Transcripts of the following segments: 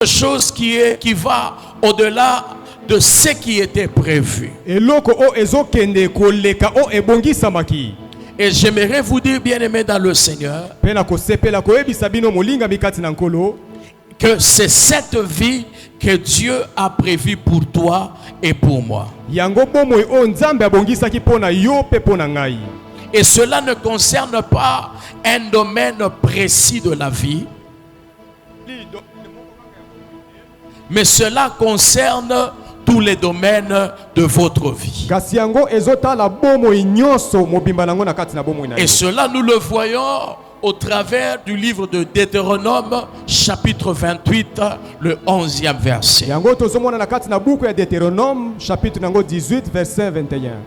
chose qui va au-delà de ce qui était prévu. Et j'aimerais vous dire, bien-aimés dans le Seigneur, que c'est cette vie que Dieu a prévue pour toi et pour moi. Et cela ne concerne pas un domaine précis de la vie, mais cela concerne tous les domaines de votre vie. Et cela, nous le voyons au travers du livre de Deutéronome, chapitre 28, le 11e verset.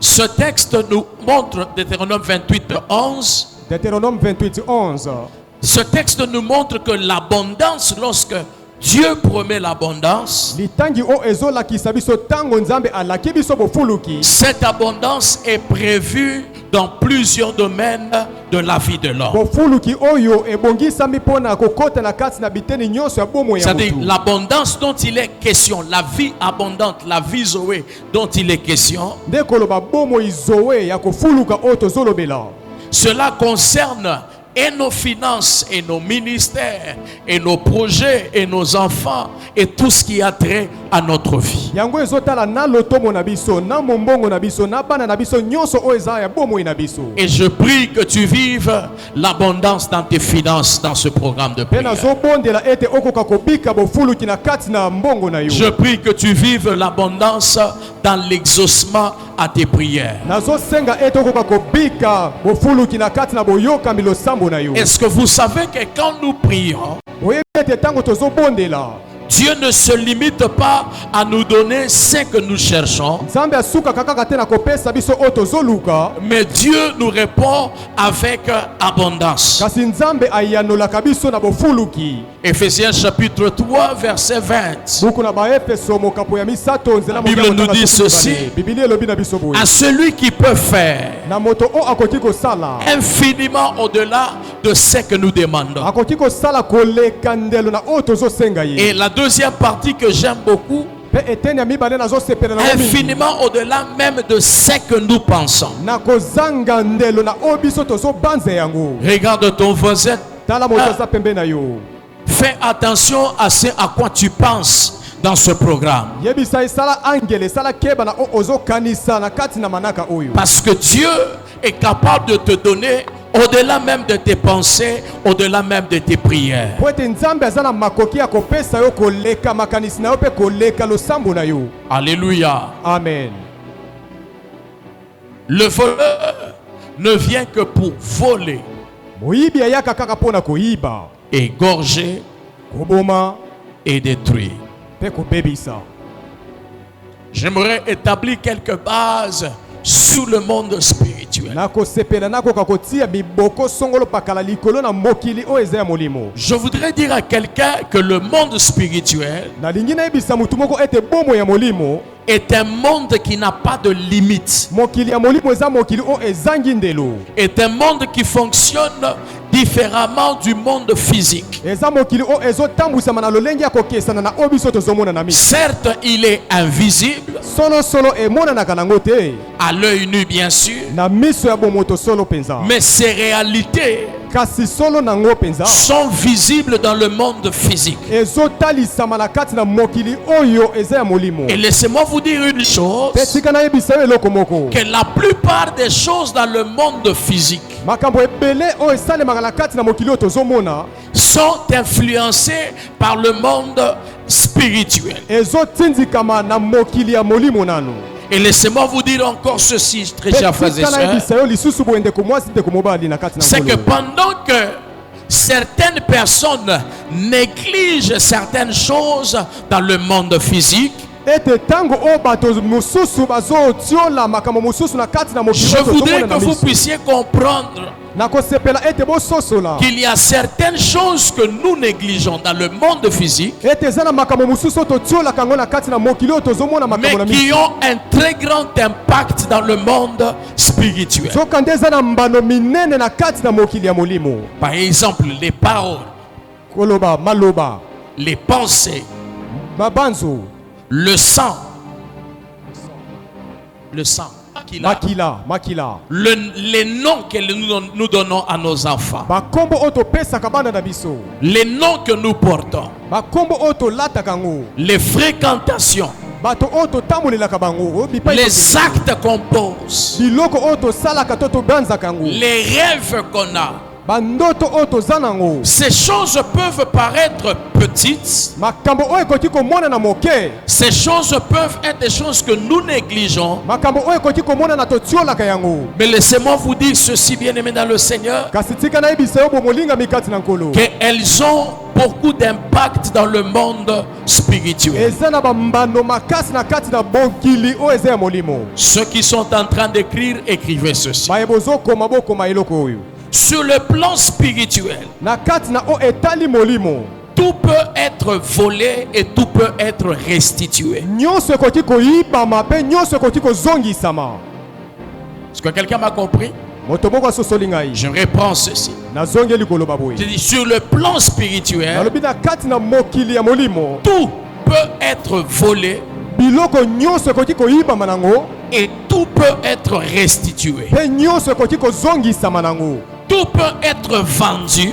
Ce texte nous montre, Deutéronome 28, 11. Ce texte nous montre que l'abondance, lorsque Dieu promet l'abondance, cette abondance est prévue dans plusieurs domaines de la vie de l'homme. C'est-à-dire l'abondance dont il est question, la vie abondante, la vie Zoé dont il est question, cela concerne et nos finances, et nos ministères, et nos projets, et nos enfants, et tout ce qui a trait à notre vie. Et je prie que tu vives l'abondance dans tes finances dans ce programme de prière. Je prie que tu vives l'abondance dans l'exaucement à tes prières. Est-ce que vous savez que quand nous prions, Dieu ne se limite pas à nous donner ce que nous cherchons, mais Dieu nous répond avec abondance. Éphésiens chapitre 3 verset 20. La Bible nous dit ceci: à celui qui peut faire infiniment au-delà de ce que nous demandons. Et la deuxième partie que j'aime beaucoup, infiniment au-delà même de ce que nous pensons. Regarde ton voisin. Fais attention à ce à quoi tu penses dans ce programme. Parce que Dieu est capable de te donner au-delà même de tes pensées, au-delà même de tes prières. Alléluia. Amen. Le voleur ne vient que pour voler, égorger et détruire. J'aimerais établir quelques bases sur le monde spirituel. Je voudrais dire à quelqu'un que le monde spirituel est un monde qui n'a pas de limite. Est un monde qui fonctionne différemment du monde physique. Certes, il est invisible à l'œil nu, bien sûr, mais ses réalités sont visibles dans le monde physique. Et laissez-moi vous dire une chose, que la plupart des choses dans le monde physique sont influencées par le monde spirituel. Et laissez-moi vous dire encore ceci, très chers frères et sœurs, c'est que pendant que certaines personnes négligent certaines choses dans le monde physique, je voudrais que vous puissiez comprendre qu'il y a certaines choses que nous négligeons dans le monde physique, mais qui ont un très grand impact dans le monde spirituel. Par exemple, les paroles, les pensées, Babanzo. Le sang. Makila. Les noms que nous donnons à nos enfants. Les noms que nous portons. Les fréquentations. Les actes qu'on pose. Les rêves qu'on a. Ces choses peuvent paraître petites. Ces choses peuvent être des choses que nous négligeons. Mais laissez-moi vous dire ceci, bien-aimés dans le Seigneur, qu'elles ont beaucoup d'impact dans le monde spirituel. Ceux qui sont en train d'écrire, écrivez ceci. Sur le plan spirituel, tout peut être volé et tout peut être restitué. Est-ce que quelqu'un m'a compris? Je reprends ceci. Je dis, sur le plan spirituel, tout peut être volé et tout peut être restitué. Tout peut être vendu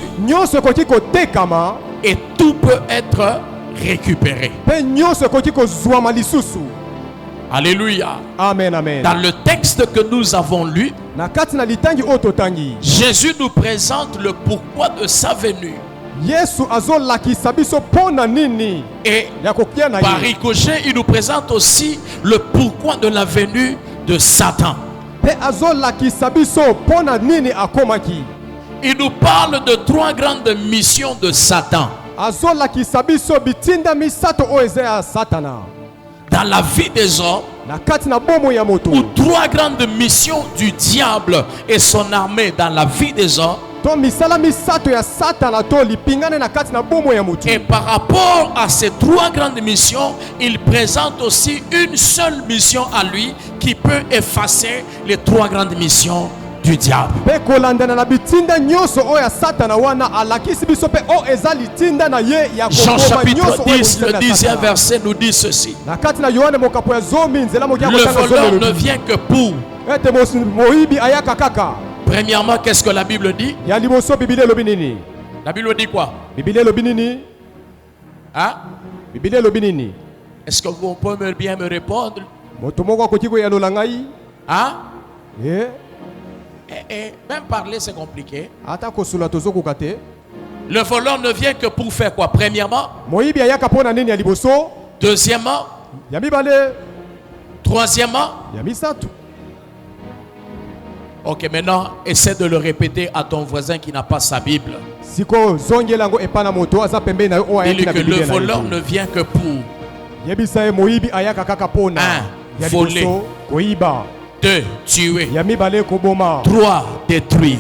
et tout peut être récupéré. Alléluia. Amen, amen. Dans le texte que nous avons lu, Jésus nous présente le pourquoi de sa venue. Et par ricochet, il nous présente aussi le pourquoi de la venue de Satan. Il nous parle de trois grandes missions de Satan dans la vie des hommes, ou trois grandes missions du diable et son armée dans la vie des hommes. Et par rapport à ces trois grandes missions, il présente aussi une seule mission à lui qui peut effacer les trois grandes missions du diable. Jean chapitre 10, le 10e verset nous dit ceci. Le voleur ne vient que pour. Premièrement, qu'est-ce que la Bible dit? La Bible dit quoi? Hein? Est-ce que vous pouvez bien me répondre? Hein? Et même parler c'est compliqué. Le voleur ne vient que pour faire quoi? Premièrement. Deuxièmement. Troisièmement. Ok, maintenant essaie de le répéter à ton voisin qui n'a pas sa Bible. Dis-lui que le voleur ne vient que pour 1. Voler. 2. Tuer. 3. Détruire.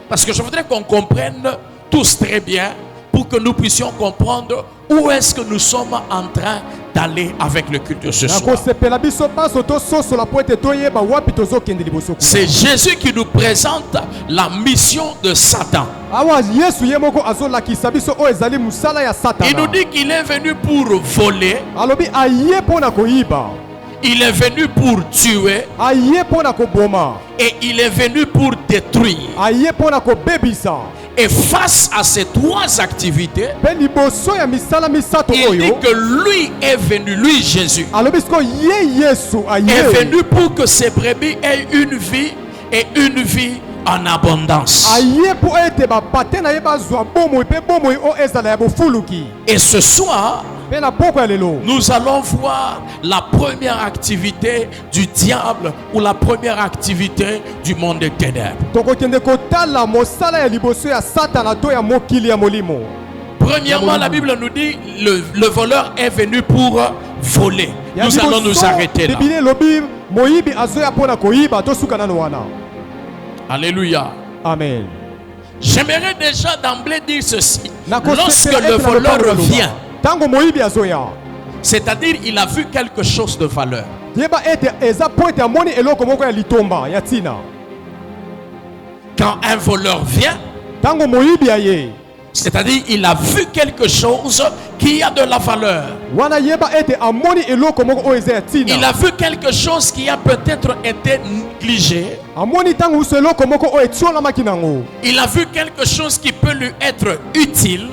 Parce que je voudrais qu'on comprenne tous très bien pour que nous puissions comprendre où est-ce que nous sommes en train d'aller avec le culte de ce soir. C'est Jésus qui nous présente la mission de Satan. Il nous dit qu'il est venu pour voler. Il est venu pour tuer. Et il est venu pour détruire. Et face à ces trois activités, il dit que lui est venu, lui Jésus, est venu pour que ses brebis aient une vie et une vie en abondance. Et ce soir, nous allons voir la première activité du diable ou la première activité du monde des ténèbres. Premièrement, la Bible nous dit le voleur est venu pour voler. Nous allons nous arrêter là. Alléluia. Amen. J'aimerais déjà d'emblée dire ceci. Lorsque le voleur revient, c'est-à-dire il a vu quelque chose de valeur. Quand un voleur vient, C'est-à-dire, il a vu quelque chose qui a de la valeur. Il a vu quelque chose qui a peut-être été négligé. Il a vu quelque chose qui peut lui être utile.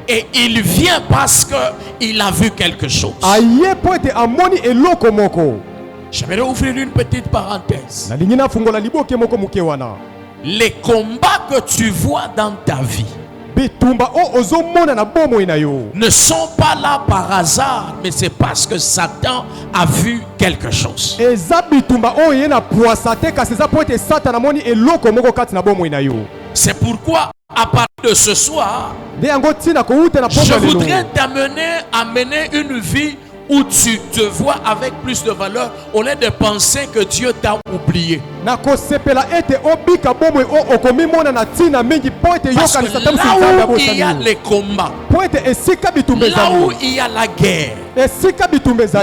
Et il vient parce qu'il a vu quelque chose. J'aimerais ouvrir une petite parenthèse. Les combats que tu vois dans ta vie ne sont pas là par hasard, mais c'est parce que Satan a vu quelque chose. C'est pourquoi à partir de ce soir, je voudrais amener une vie où tu te vois avec plus de valeur au lieu de penser que Dieu t'a oublié. Parce que là où il y a les combats, là où il y a la guerre,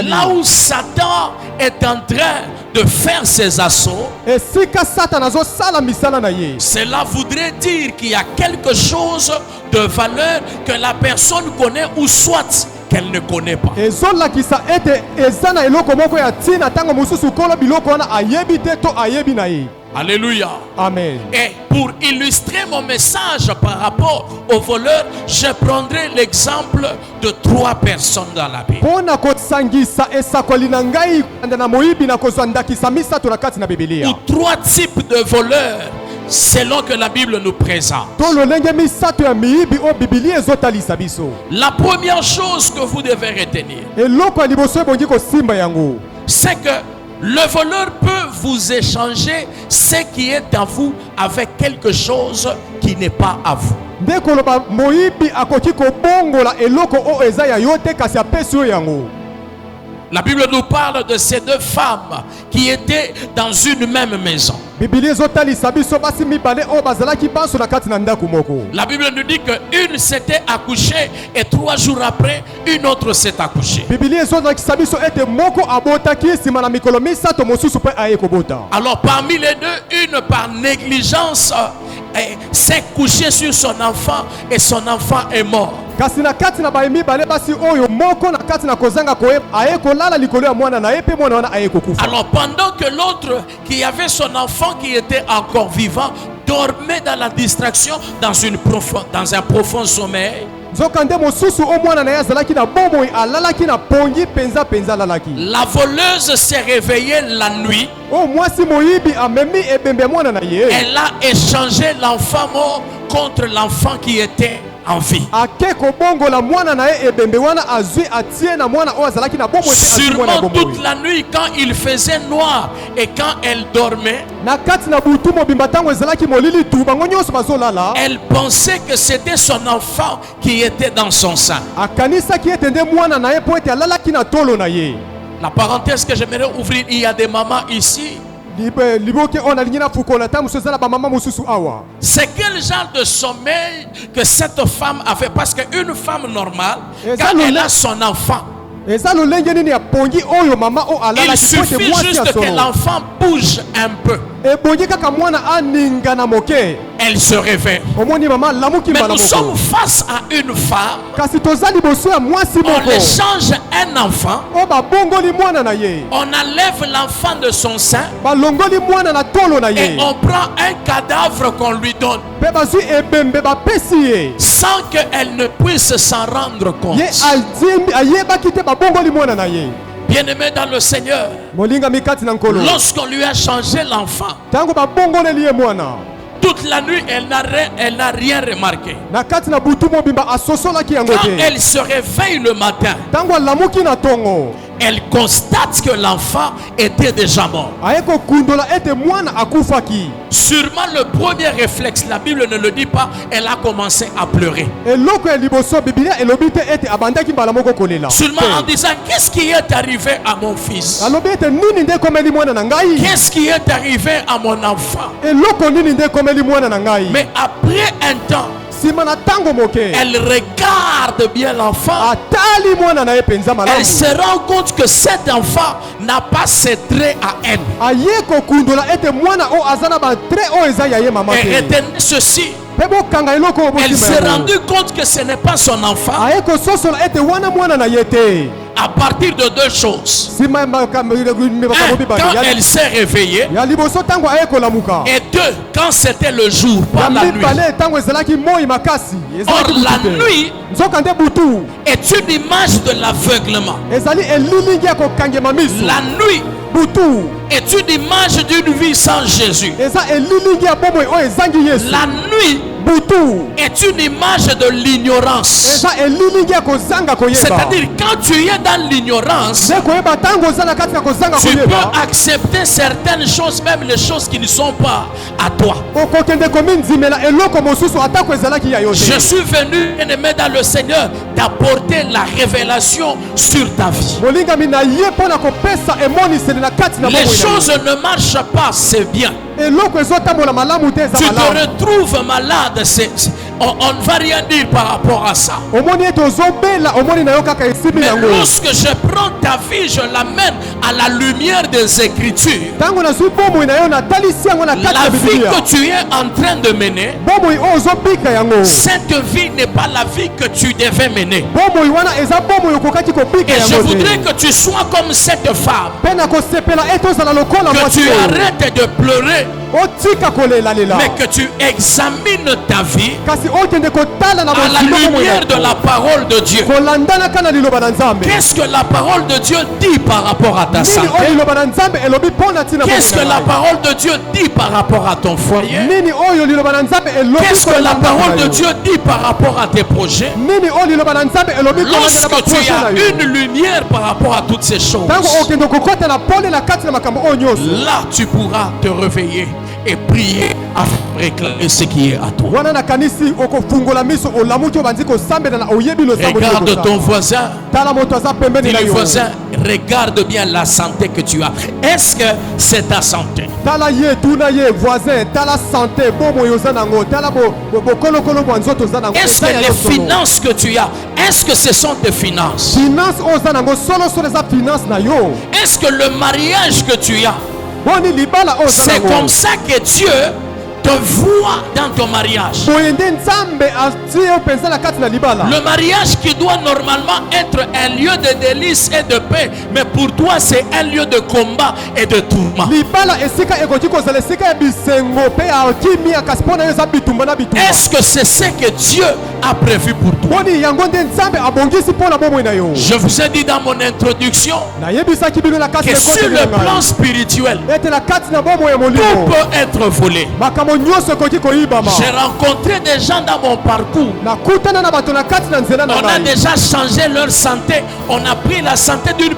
là où Satan est en train de faire ses assauts, cela voudrait dire qu'il y a quelque chose de valeur que la personne connaît ou soit qu'elle ne connaît pas. Alléluia. Amen. Et pour illustrer mon message par rapport aux voleurs, je prendrai l'exemple de 3 personnes dans la Bible. Ou 3 types de voleurs selon que la Bible nous présente. La première chose que vous devez retenir, c'est que le voleur peut vous échanger ce qui est à vous avec quelque chose qui n'est pas à vous. La Bible nous parle de ces 2 femmes qui étaient dans une même maison. La Bible nous dit qu'une s'était accouchée et 3 jours après, une autre s'est accouchée. Alors parmi les 2, une par négligence s'est couchée sur son enfant et son enfant est mort. Alors pendant que l'autre qui avait son enfant qui était encore vivant dormait dans la distraction dans un profond sommeil, la voleuse s'est réveillée la nuit. Elle a échangé l'enfant mort contre l'enfant qui était en vie. Sûrement toute la nuit quand il faisait noir et quand elle dormait, elle pensait que c'était son enfant qui était dans son sein. La parenthèse que j'aimerais ouvrir, il y a des mamans ici. C'est quel genre de sommeil que cette femme avait? Parce qu'une femme normale, quand elle a son enfant, il suffit juste que l'enfant bouge un peu, elle se réveille. Mais nous sommes face à une femme. On échange un enfant. On enlève l'enfant de son sein et on prend un cadavre qu'on lui donne sans qu'elle ne puisse s'en rendre compte. Bien-aimé dans le Seigneur, lorsqu'on lui a changé l'enfant, toute la nuit, elle n'a rien remarqué. Quand elle se réveille le matin, elle constate que l'enfant était déjà mort. Sûrement le premier réflexe, la Bible ne le dit pas, elle a commencé à pleurer. Seulement en disant, qu'est-ce qui est arrivé à mon fils? Qu'est-ce qui est arrivé à mon enfant? Mais après un temps, elle regarde bien l'enfant. Elle se rend compte que cet enfant n'a pas ses traits à elle. Et retenez ceci. Elle s'est rendue compte que ce n'est pas son enfant à partir de deux choses. Un, quand elle s'est réveillée, et deux, quand c'était le jour, pas la nuit. Or, la nuit est une image de l'aveuglement. La nuit est une image d'une vie sans Jésus. La nuit est une image de l'ignorance. C'est-à-dire, quand tu es dans l'ignorance, tu peux accepter certaines choses, même les choses qui ne sont pas à toi. Je suis venu, bien-aimé dans le Seigneur, d'apporter la révélation sur ta vie. Les choses ne marchent pas, c'est bien. Tu te retrouves malade, on ne va rien dire par rapport à ça. Mais lorsque je prends ta vie, je l'amène à la lumière des Écritures. La vie que tu es en train de mener, cette vie n'est pas la vie que tu devais mener. Et je voudrais que tu sois comme cette femme, que tu arrêtes de pleurer, mais que tu examines ta vie à la lumière de la parole de Dieu. Qu'est-ce que la parole de Dieu dit par rapport à ta santé? Qu'est-ce que la parole de Dieu dit par rapport à ton foyer? Qu'est-ce que la parole de Dieu dit par rapport à tes projets? Lorsque tu as une lumière par rapport à toutes ces choses, là tu pourras te réveiller et prier afin de réclamer ce qui est à toi. Regarde ton voisin. Dis le voisin, regarde bien la santé que tu as. Est-ce que c'est ta santé? Est-ce que les finances que tu as, est-ce que ce sont tes finances? Est-ce que le mariage que tu as, c'est comme ça que Dieu te voit dans ton mariage? Le mariage qui doit normalement être un lieu de délices et de paix, mais pour toi c'est un lieu de combat et de tourment. Est-ce que c'est ce que Dieu a prévu pour toi? Je vous ai dit dans mon introduction que sur le plan spirituel, tout peut être volé. J'ai rencontré des gens dans mon parcours. On a déjà changé leur santé. On a pris la santé d'une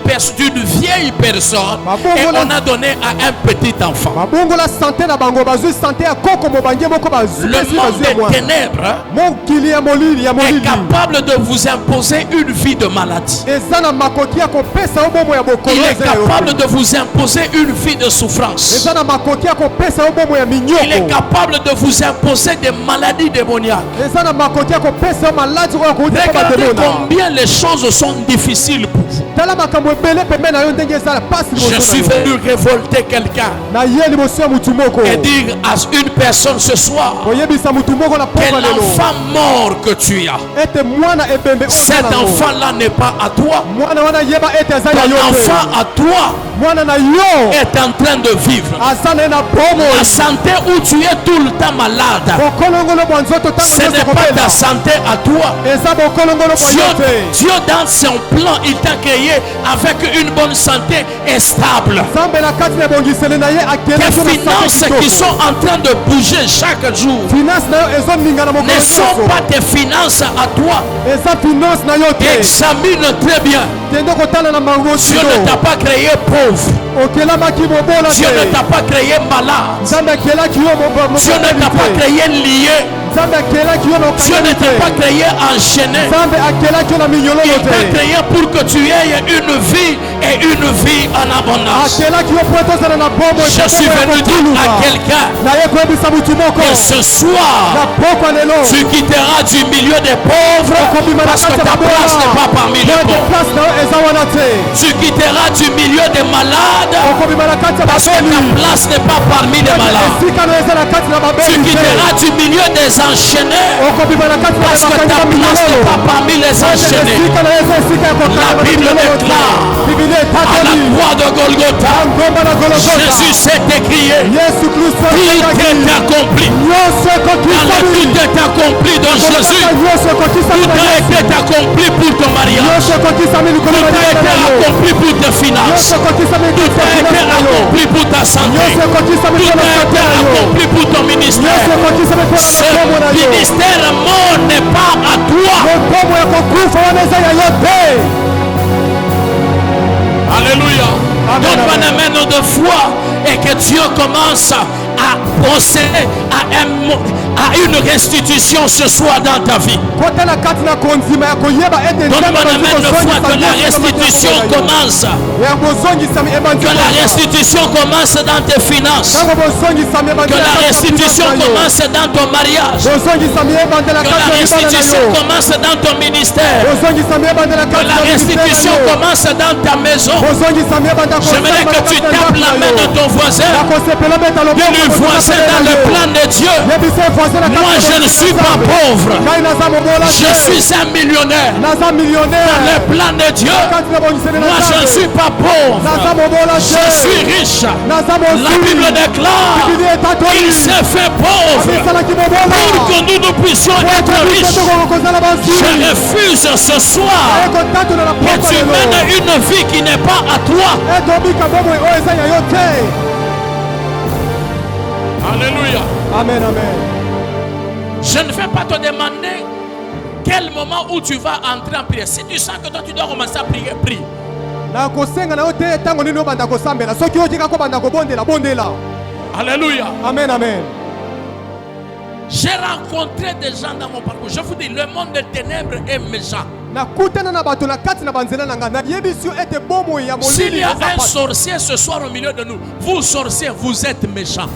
vieille personne et on a donné à un petit enfant. Le monde des ténèbres est capable de vous imposer une vie de maladie. Il est capable de vous imposer une vie de souffrance. Il est capable de vous imposer des maladies démoniaques. Regardez combien les choses sont difficiles pour vous. Je suis venu révolter quelqu'un et dire à une personne ce soir que l'enfant mort que tu as, cet enfant-là n'est pas à toi. Ton enfant à toi est en train de vivre. La santé où tu es tout le temps malade, ce n'est pas ta santé à toi. Dieu dans son plan, il t'a créé avec une bonne santé et stable. Tes finances qui sont en train de bouger chaque jour ne sont pas tes finances à toi. Examine très bien. Dieu ne t'a pas créé pauvre. Dieu ne t'a pas créé malade. Dieu ne t'a pas créé lié. Dieu ne t'a pas créé enchaîné. Il t'a créé pour que tu aies une vie et une vie en abondance. Je suis venu dire à quelqu'un que ce soir, tu quitteras du milieu des pauvres parce que ta place n'est pas parmi les pauvres. Tu quitteras du milieu des malades parce que ta place n'est pas parmi les malades. Tu quitteras du milieu des enchaînés parce que ta place n'est pas parmi les enchaînés. La Bible déclare à la croix de Golgotha, Jésus s'est écrié, tout est accompli. Dans la tout est accompli dans Jésus. Tout a été accompli pour ton mariage. Tout a été accompli pour tes finances. Tout a été accompli pour ta santé. Tout a été accompli pour ton ministère. Ce ministère mort n'est pas à toi. Alléluia. Donc on amène de foi et que Dieu commence à procéder à une restitution ce soir dans ta vie. Donc on amène de foi que la restitution commence. Que la restitution commence dans tes finances. Que la restitution commence dans ton mariage. Que la restitution commence dans ton ministère. Que la restitution commence dans ta maison. J'aimerais que tu tapes la main de ton voisin. Dis-lui, voisin, dans le plan de Dieu, moi je ne suis pas pauvre. Je suis un millionnaire. Dans le plan de Dieu, moi je ne suis pas pauvre. Je suis riche. La Bible déclare qu'il s'est fait pauvre pour que nous puissions être riches. Je refuse ce soir que tu mènes une vie qui n'est pas à toi. Alléluia. Amen, amen. Je ne vais pas te demander quel moment où tu vas entrer en prière. Si tu sens que toi tu dois commencer à prier, prie. Alléluia. Amen, amen. J'ai rencontré des gens dans mon parcours. Je vous dis, le monde des ténèbres est méchant. S'il y a un sorcier ce soir au milieu de nous, vous sorciers, vous êtes méchants.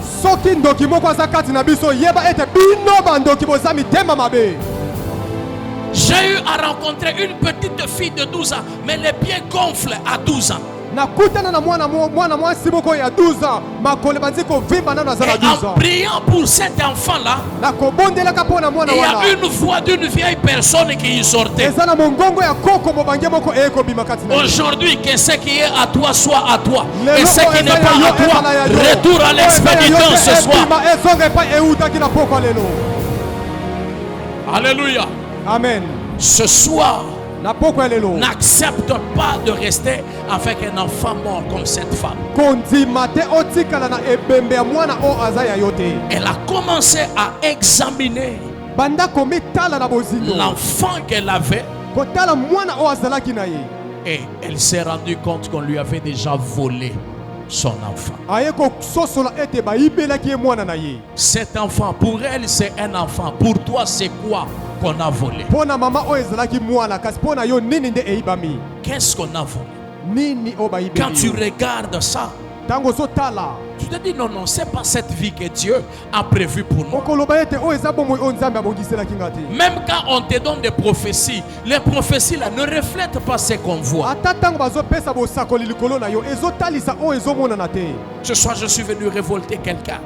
J'ai eu à rencontrer une petite fille de 12 ans, mais les pieds gonflent à 12 ans. Et en priant pour cet enfant-là, il y a une voix d'une vieille personne qui y sortait. Aujourd'hui, que ce qui est à toi soit à toi. Et ce qui n'est pas à toi, retour à l'expédition ce soir. Alléluia. Amen. Ce soir, n'accepte pas de rester avec un enfant mort comme cette femme. Elle a commencé à examiner l'enfant qu'elle avait. Et elle s'est rendue compte qu'on lui avait déjà volé son enfant. Cet enfant, pour elle, c'est un enfant. Pour toi, c'est quoi qu'on a volé? Qu'est-ce qu'on a volé? Quand tu regardes ça, tu te dis non, non, c'est pas cette vie que Dieu a prévue pour nous. Même quand on te donne des prophéties, les prophéties là ne reflètent pas ce qu'on voit. Ce soir, je suis venu révolter quelqu'un.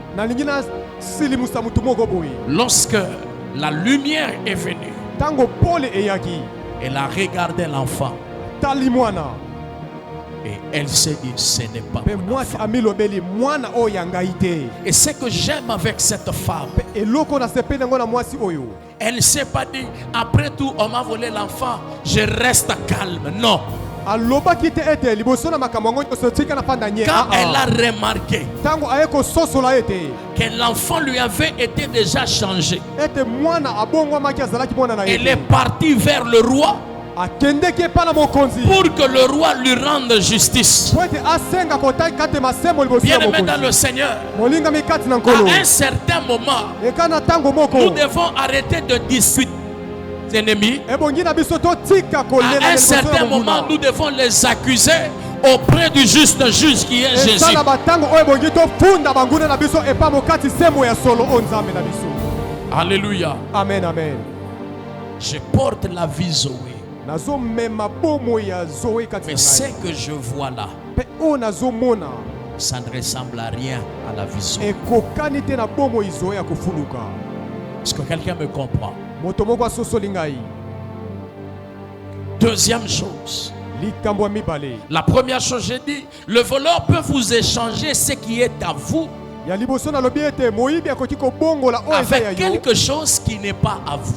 Lorsque la lumière est venue, elle a regardé l'enfant. Et elle s'est dit, ce n'est pas mon enfant. Et ce que j'aime avec cette femme, elle ne s'est pas dit, après tout, on m'a volé l'enfant, je reste calme. Non. Quand elle a remarqué que l'enfant lui avait été déjà changé, elle est partie vers le roi pour que le roi lui rende justice. Bien-aimé dans le Seigneur, à un certain moment, nous devons arrêter de discuter ennemis. À un certain moment, nous devons les accuser auprès du juste juge qui est Jésus. Alléluia. Amen, amen. Je porte la vie Zoé. Mais ce que je vois là, ça ne ressemble à rien à la vie Zoé. Est-ce que quelqu'un me comprend? Deuxième chose. La première chose, j'ai dit, le voleur peut vous échanger ce qui est à vous avec quelque chose qui n'est pas à vous.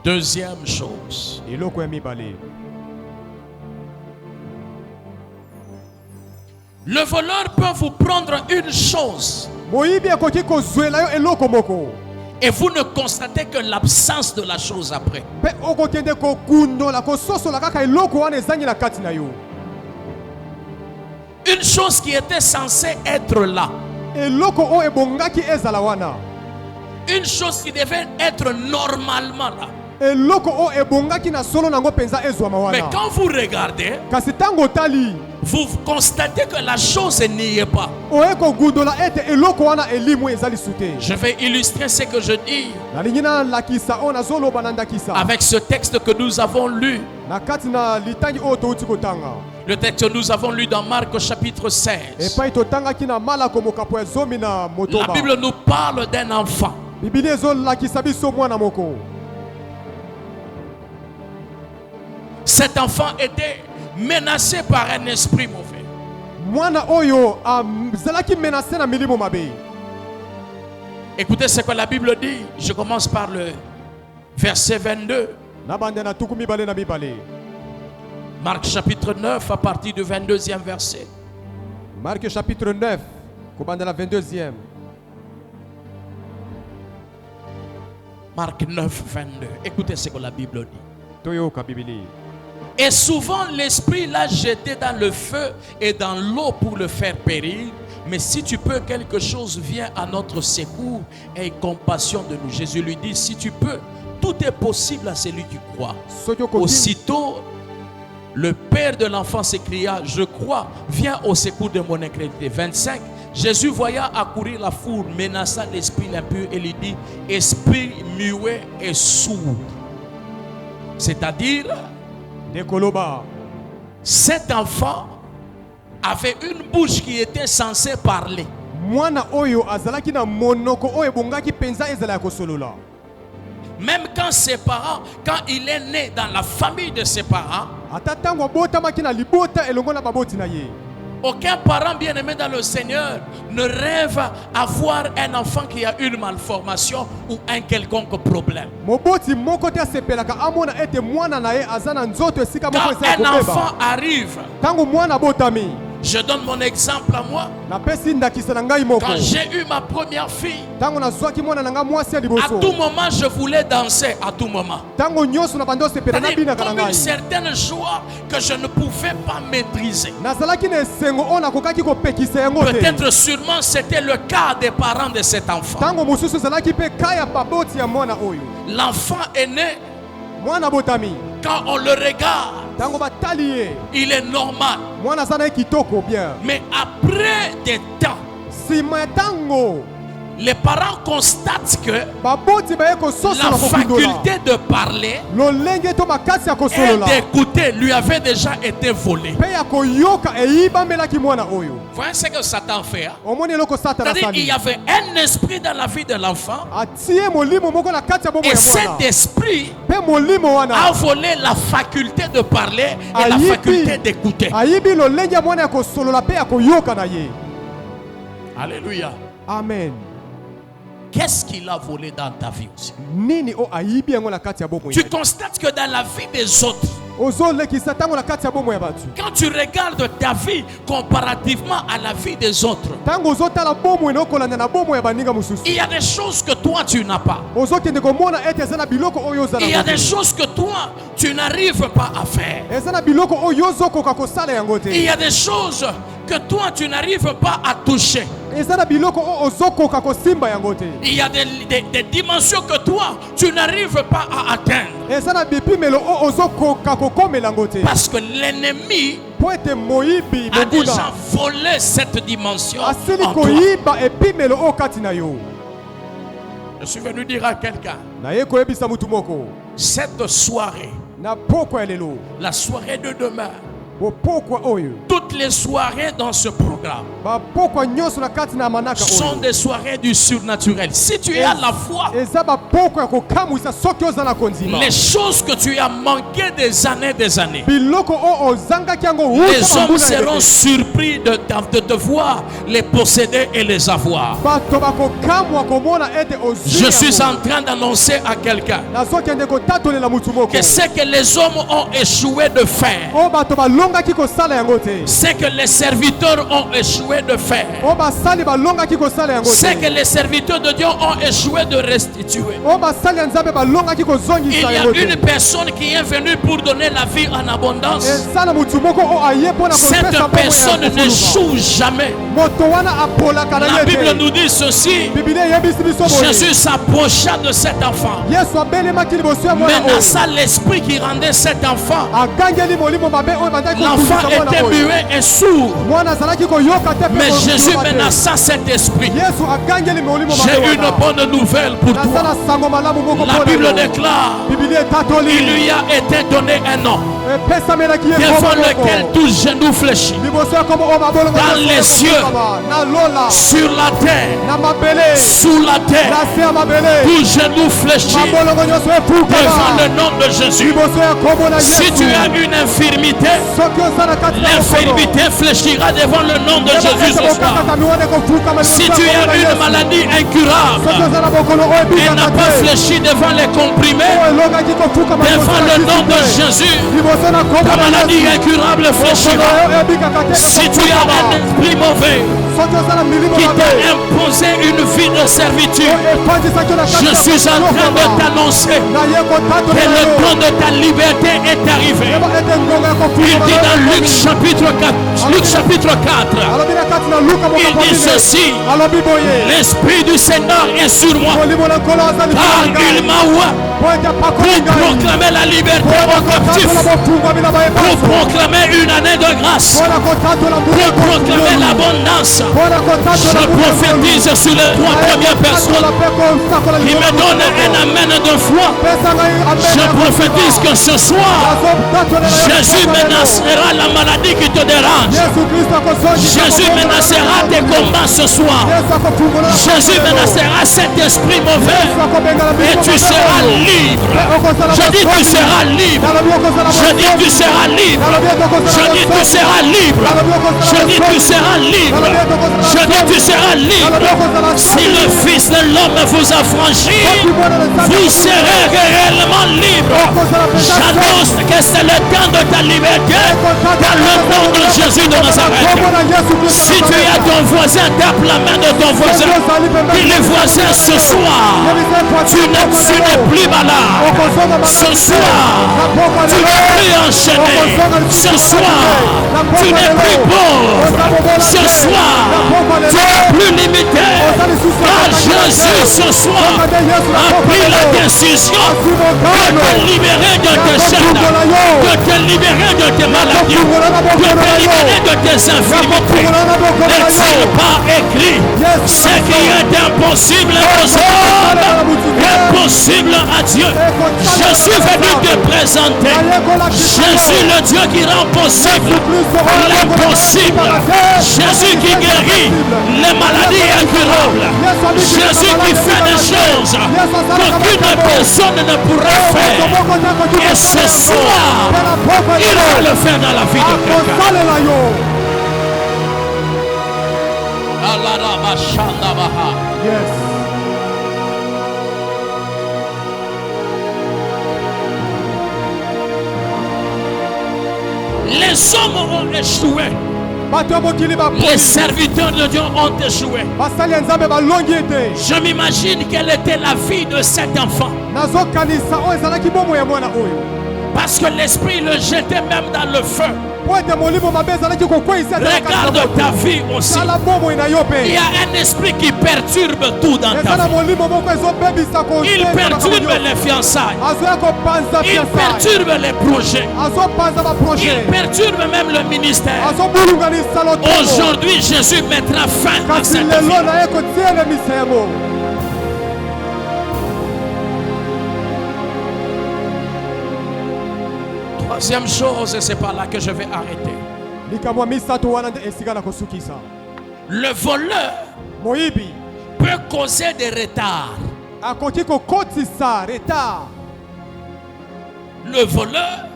Deuxième chose. Le voleur peut vous prendre une chose et vous ne constatez que l'absence de la chose après. Une chose qui était censée être là. Une chose qui devait être normalement là. Mais quand vous regardez, vous constatez que la chose n'y est pas. Je vais illustrer ce que je dis avec ce texte que nous avons lu. Le texte que nous avons lu dans Marc chapitre 16. La Bible nous parle d'un enfant. Cet enfant était menacé par un esprit mauvais. Écoutez ce que la Bible dit. Je commence par le verset 22. Marc chapitre 9 à partir du 22e verset. Marc chapitre 9, la 22e. Marc 9, 22. Écoutez ce que la Bible dit. Et souvent l'esprit l'a jeté dans le feu et dans l'eau pour le faire périr. Mais si tu peux, quelque chose vient à notre secours et compassion de nous. Jésus lui dit, si tu peux, tout est possible à celui qui croit. Aussitôt, le père de l'enfant s'écria, je crois, viens au secours de mon incrédulité. 25. Jésus voyant accourir la foule, menaça l'esprit impur et lui dit, esprit muet et sourd. C'est-à-dire, cet enfant avait une bouche qui était censée parler. Même quand ses parents, quand il est né dans la famille de ses parents, aucun parent bien-aimé dans le Seigneur ne rêve avoir un enfant qui a une malformation ou un quelconque problème. Quand un enfant arrive, je donne mon exemple à moi. Quand j'ai eu ma première fille, à tout moment je voulais danser, à tout moment. Comme une certaine joie que je ne pouvais pas maîtriser. Peut-être sûrement c'était le cas des parents de cet enfant. L'enfant est né. Quand on le regarde, il est normal. Mais après des temps, les parents constatent que la faculté de parler et d'écouter lui avait déjà été volée. Voyez ce que Satan fait. C'est-à-dire qu'il y avait un esprit dans la vie de l'enfant. Et cet esprit a volé la faculté de parler et la faculté d'écouter. Alléluia. Amen. Qu'est-ce qu'il a volé dans ta vie aussi? Tu constates que dans la vie des autres, quand tu regardes ta vie comparativement à la vie des autres, il y a des choses que toi tu n'as pas. Il y a des choses que toi tu n'arrives pas à faire. Il y a des choses que toi tu n'arrives pas à toucher. Il y a des dimensions que toi tu n'arrives pas à atteindre. Parce que l'ennemi a déjà volé cette dimension en toi. Je suis venu dire à quelqu'un, cette soirée, la soirée de demain, toutes les soirées dans ce programme sont des soirées du surnaturel. Si tu es à la foi, les choses que tu as manquées des années, les hommes seront surpris de te voir les posséder et les avoir. Je suis en train d'annoncer à quelqu'un que ce que les hommes ont échoué de faire, ce que les serviteurs ont échoué de faire, ce que les serviteurs de Dieu ont échoué de restituer. Il y a une personne qui est venue pour donner la vie en abondance. Cette personne n'échoue jamais. La Bible nous dit ceci: Jésus s'approcha de cet enfant, menaça l'esprit qui rendait cet enfant. L'enfant était muet et sourd, mais Jésus menaça cet esprit. J'ai une bonne nouvelle pour toi. La Bible déclare: il lui a été donné un nom devant lequel tout genou fléchit, dans les cieux, sur la terre, sous la terre, tout genou fléchit devant le nom de Jésus. Si tu as une infirmité, l'infirmité fléchira devant le nom de Jésus ce soir. Si tu as une maladie incurable, elle n'a pas fléchi devant les comprimés, devant le nom de Jésus, ta maladie incurable fléchira. Si tu as un esprit mauvais qui t'a imposé une vie de servitude, je suis en train de t'annoncer que le temps de ta liberté est arrivé. Il dit dans Luc chapitre 4, il dit ceci: l'Esprit du Seigneur est sur moi, car il m'a oint pour proclamer la liberté aux captifs, pour proclamer une année de grâce, pour proclamer l'abondance. Je prophétise sur les 3 premières personnes qui me donnent un amen de foi. Je prophétise que ce soir, Jésus menacera la maladie qui te dérange. Jésus menacera tes combats ce soir. Jésus menacera cet esprit mauvais et tu seras libre. Je dis tu seras libre. Je dis tu seras libre. Je dis tu seras libre. Je dis tu seras libre. Je dis tu seras libre. Si le Fils de l'homme vous affranchit, vous serez réellement libre. J'annonce que c'est le temps de ta liberté dans le nom de Jésus de Nazareth. Si tu as ton voisin, tape la main de ton voisin. Dis le voisin, ce soir, tu n'es plus malade. Ce soir, tu n'es plus enchaîné. Ce soir, tu n'es plus pauvre. Ce soir, tu n'es plus limité. Car Jésus, ce soir, a pris la décision de te libérer de tes chaînes, de te libérer de tes maladies, de te libérer de tes infirmités. N'est-il pas écrit: ce qui est impossible est possible à Dieu? Je suis venu te présenter Jésus, le Dieu qui rend possible l'impossible. Jésus qui guérit les maladies incurables. Jésus qui fait des choses qu'aucune personne ne pourrait faire. Et ce soir, il va le faire dans la vie de quelqu'un. Yes. Les hommes ont échoué. Les serviteurs de Dieu ont échoué. Je m'imagine quelle était la vie de cet enfant. Parce que l'esprit le jetait même dans le feu. Regarde ta vie aussi. Il y a un esprit qui perturbe tout dans ta vie. Il perturbe les fiançailles. Il perturbe les projets. Il perturbe même le ministère. Aujourd'hui, Jésus mettra fin à cette vie. Troisième chose, et c'est par là que je vais arrêter. Le voleur peut causer des retards. Le voleur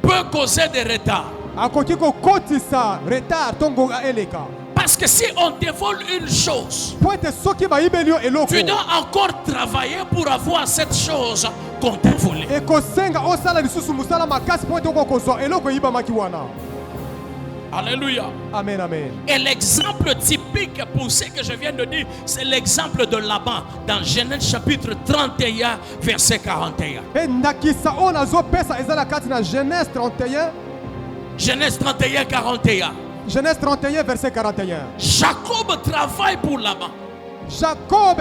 peut causer des retards. Parce que si on te vole une chose, tu dois encore travailler pour avoir cette chose qu'on t'a volée. Alléluia. Amen, amen. Et l'exemple typique pour ce que je viens de dire, c'est l'exemple de Laban dans Genèse chapitre 31, verset 41. Genèse 31, 41. Genèse 31, verset 41. Jacob travaille pour Laban. Jacob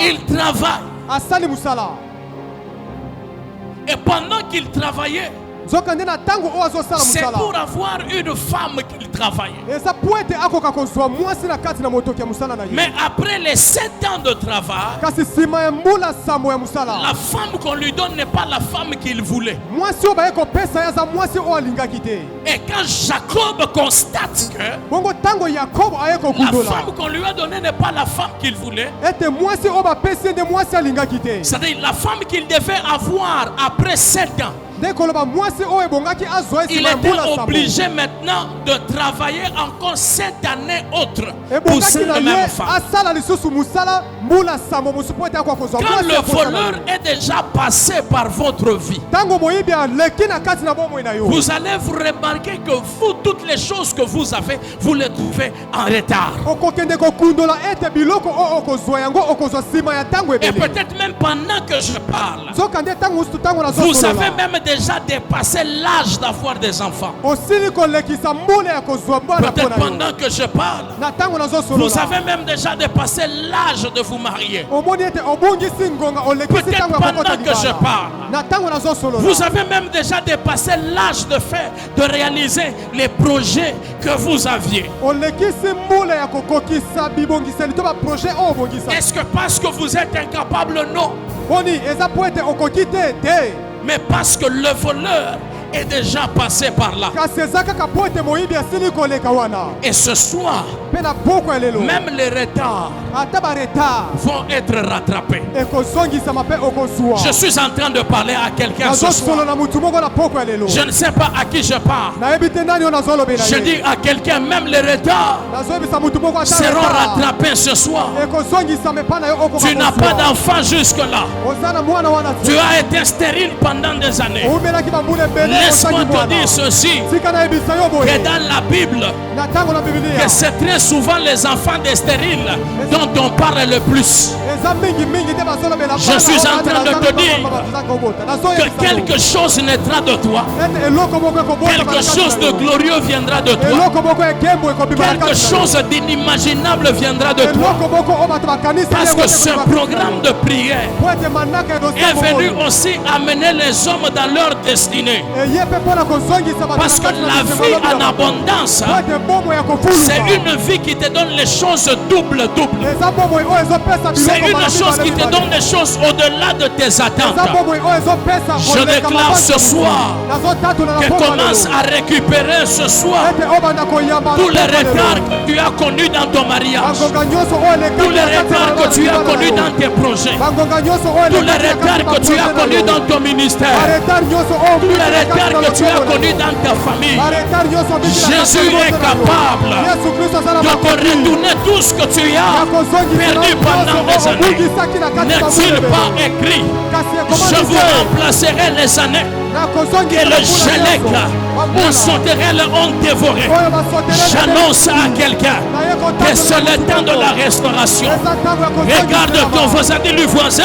il travaille. Et pendant qu'il travaillait, c'est pour avoir une femme qu'il travaillait. Mais après les 7 ans de travail, la femme qu'on lui donne n'est pas la femme qu'il voulait. Et quand Jacob constate que la femme qu'on lui a donnée n'est pas la femme qu'il voulait, c'est-à-dire la femme qu'il devait avoir après 7 ans, il était obligé maintenant de travailler encore 7 années autres pour cette même femme. Quand le voleur est déjà passé par votre vie, vous allez vous remarquer que vous, toutes les choses que vous avez, vous les trouvez en retard. Et peut-être même pendant que je parle, vous avez même déjà dépassé l'âge d'avoir des enfants. Peut-être pendant que je parle, vous avez même déjà dépassé l'âge de vous marier. Peut-être pendant que je parle, vous avez même déjà dépassé l'âge de réaliser les projets que vous aviez. Est-ce que parce que vous êtes incapable? Non. Mais parce que le voleur est déjà passé par là. Et ce soir, même les retards vont être rattrapés. Je suis en train de parler à quelqu'un ce soir. Je ne sais pas à qui je parle. Je dis à quelqu'un, même les retards seront rattrapés ce soir. Tu n'as pas d'enfant jusque-là. Tu as été stérile pendant des années. Laisse-moi te dire ceci, que dans la Bible, que c'est très souvent les enfants des stériles dont on parle le plus. Je suis en train de te dire que quelque chose naîtra de toi. Quelque chose de glorieux viendra de toi. Quelque chose d'inimaginable viendra de toi. Parce que ce programme de prière est venu aussi amener les hommes dans leur destinée. Parce que la vie en abondance, c'est une vie qui te donne les choses double. C'est une chose qui te donne les choses au-delà de tes attentes. Je déclare ce soir que commence à récupérer ce soir tous les retards que tu as connus dans ton mariage, tous les retards que tu as connus dans tes projets, tous les retards que tu as connus dans ton ministère, tous les retards que tu as connus dans ta famille. Jésus est capable de te retourner tout ce que tu as perdu pendant des années. N'est-il pas écrit? Je vous remplacerai les années que le gélec, la sauterelle ont dévoré. J'annonce à quelqu'un que c'est le temps de la restauration. Regarde ton voisin, dis-lui voisin,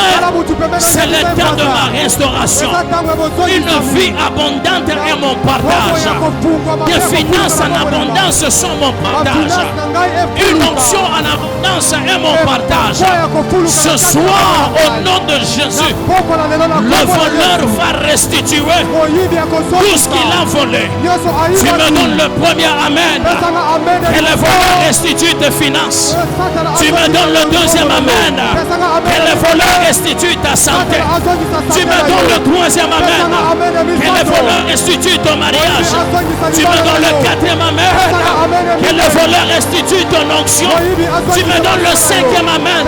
c'est le temps de ma restauration. Une vie abondante est mon partage. Des finances en abondance sont mon partage. Une onction en abondance est mon partage. Ce soir, au nom de Jésus, le voleur va restituer tout ce qu'il a volé. Tu me donnes le premier amen. Que le voleur restitue tes finances. Tu me donnes le deuxième amen. Que le voleur restitue ta santé. Tu me donnes le troisième amen. Que le voleur restitue ton mariage. Tu me donnes le quatrième amen. Que le voleur restitue ton onction. Tu me donnes le cinquième amen.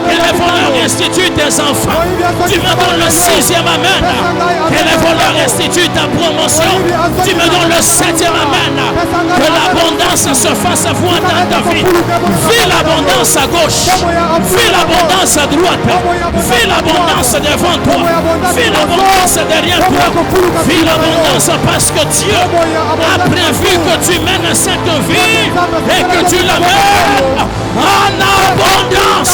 Que le voleur restitue tes enfants. Tu me donnes le sixième amen. Que le voleur restitue ta promotion. Tu me donnes le septième amen. Que l'abondance se fasse voir dans ta vie. Vis l'abondance à gauche. Vis l'abondance à droite. Vis l'abondance devant toi. Vis l'abondance derrière toi. Vis l'abondance parce que Dieu a prévu que tu mènes cette vie et que tu la mènes en abondance.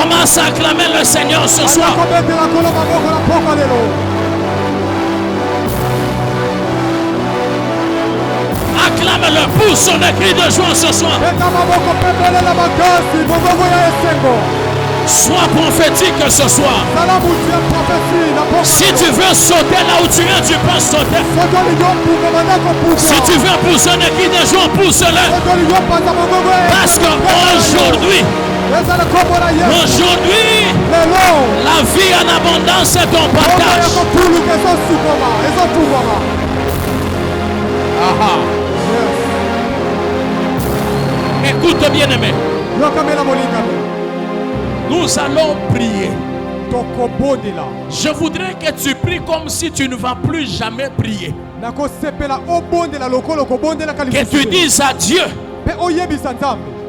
Commence à acclamer le Seigneur ce soir. Acclame-le, pousse son cri de joie ce soir. Sois prophétique ce soir. Si tu veux sauter là où tu es, tu peux sauter. Si tu veux pousser un cri de joie, pousse-le. Parce qu'aujourd'hui, la vie en abondance est ton partage. Écoute bien aimé. Nous allons prier. Je voudrais que tu pries comme si tu ne vas plus jamais prier. Que tu dises à Dieu.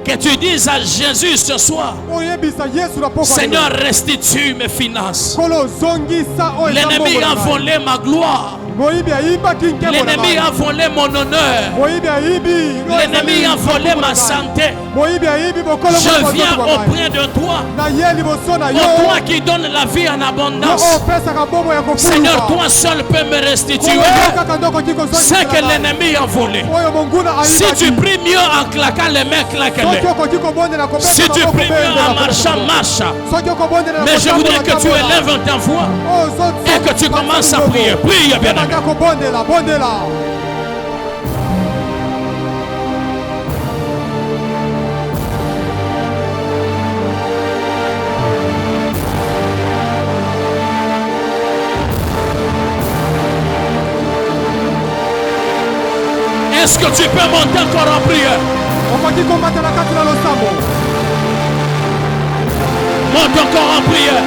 Que tu dises à Jésus ce soir, Seigneur, restitue mes finances. L'ennemi a volé ma gloire. L'ennemi a volé mon honneur. L'ennemi a volé ma santé. Je viens auprès de toi. Toi qui donnes la vie en abondance. Seigneur, toi seul peux me restituer ce que l'ennemi a volé. Si tu pries mieux en claquant les mains, claque-les. Si tu pries mieux en marchant, marche. Mais je voudrais que tu élèves ta voix et que tu commences à prier. Prie bien. Est-ce que tu peux monter encore en prière? Monte encore en prière.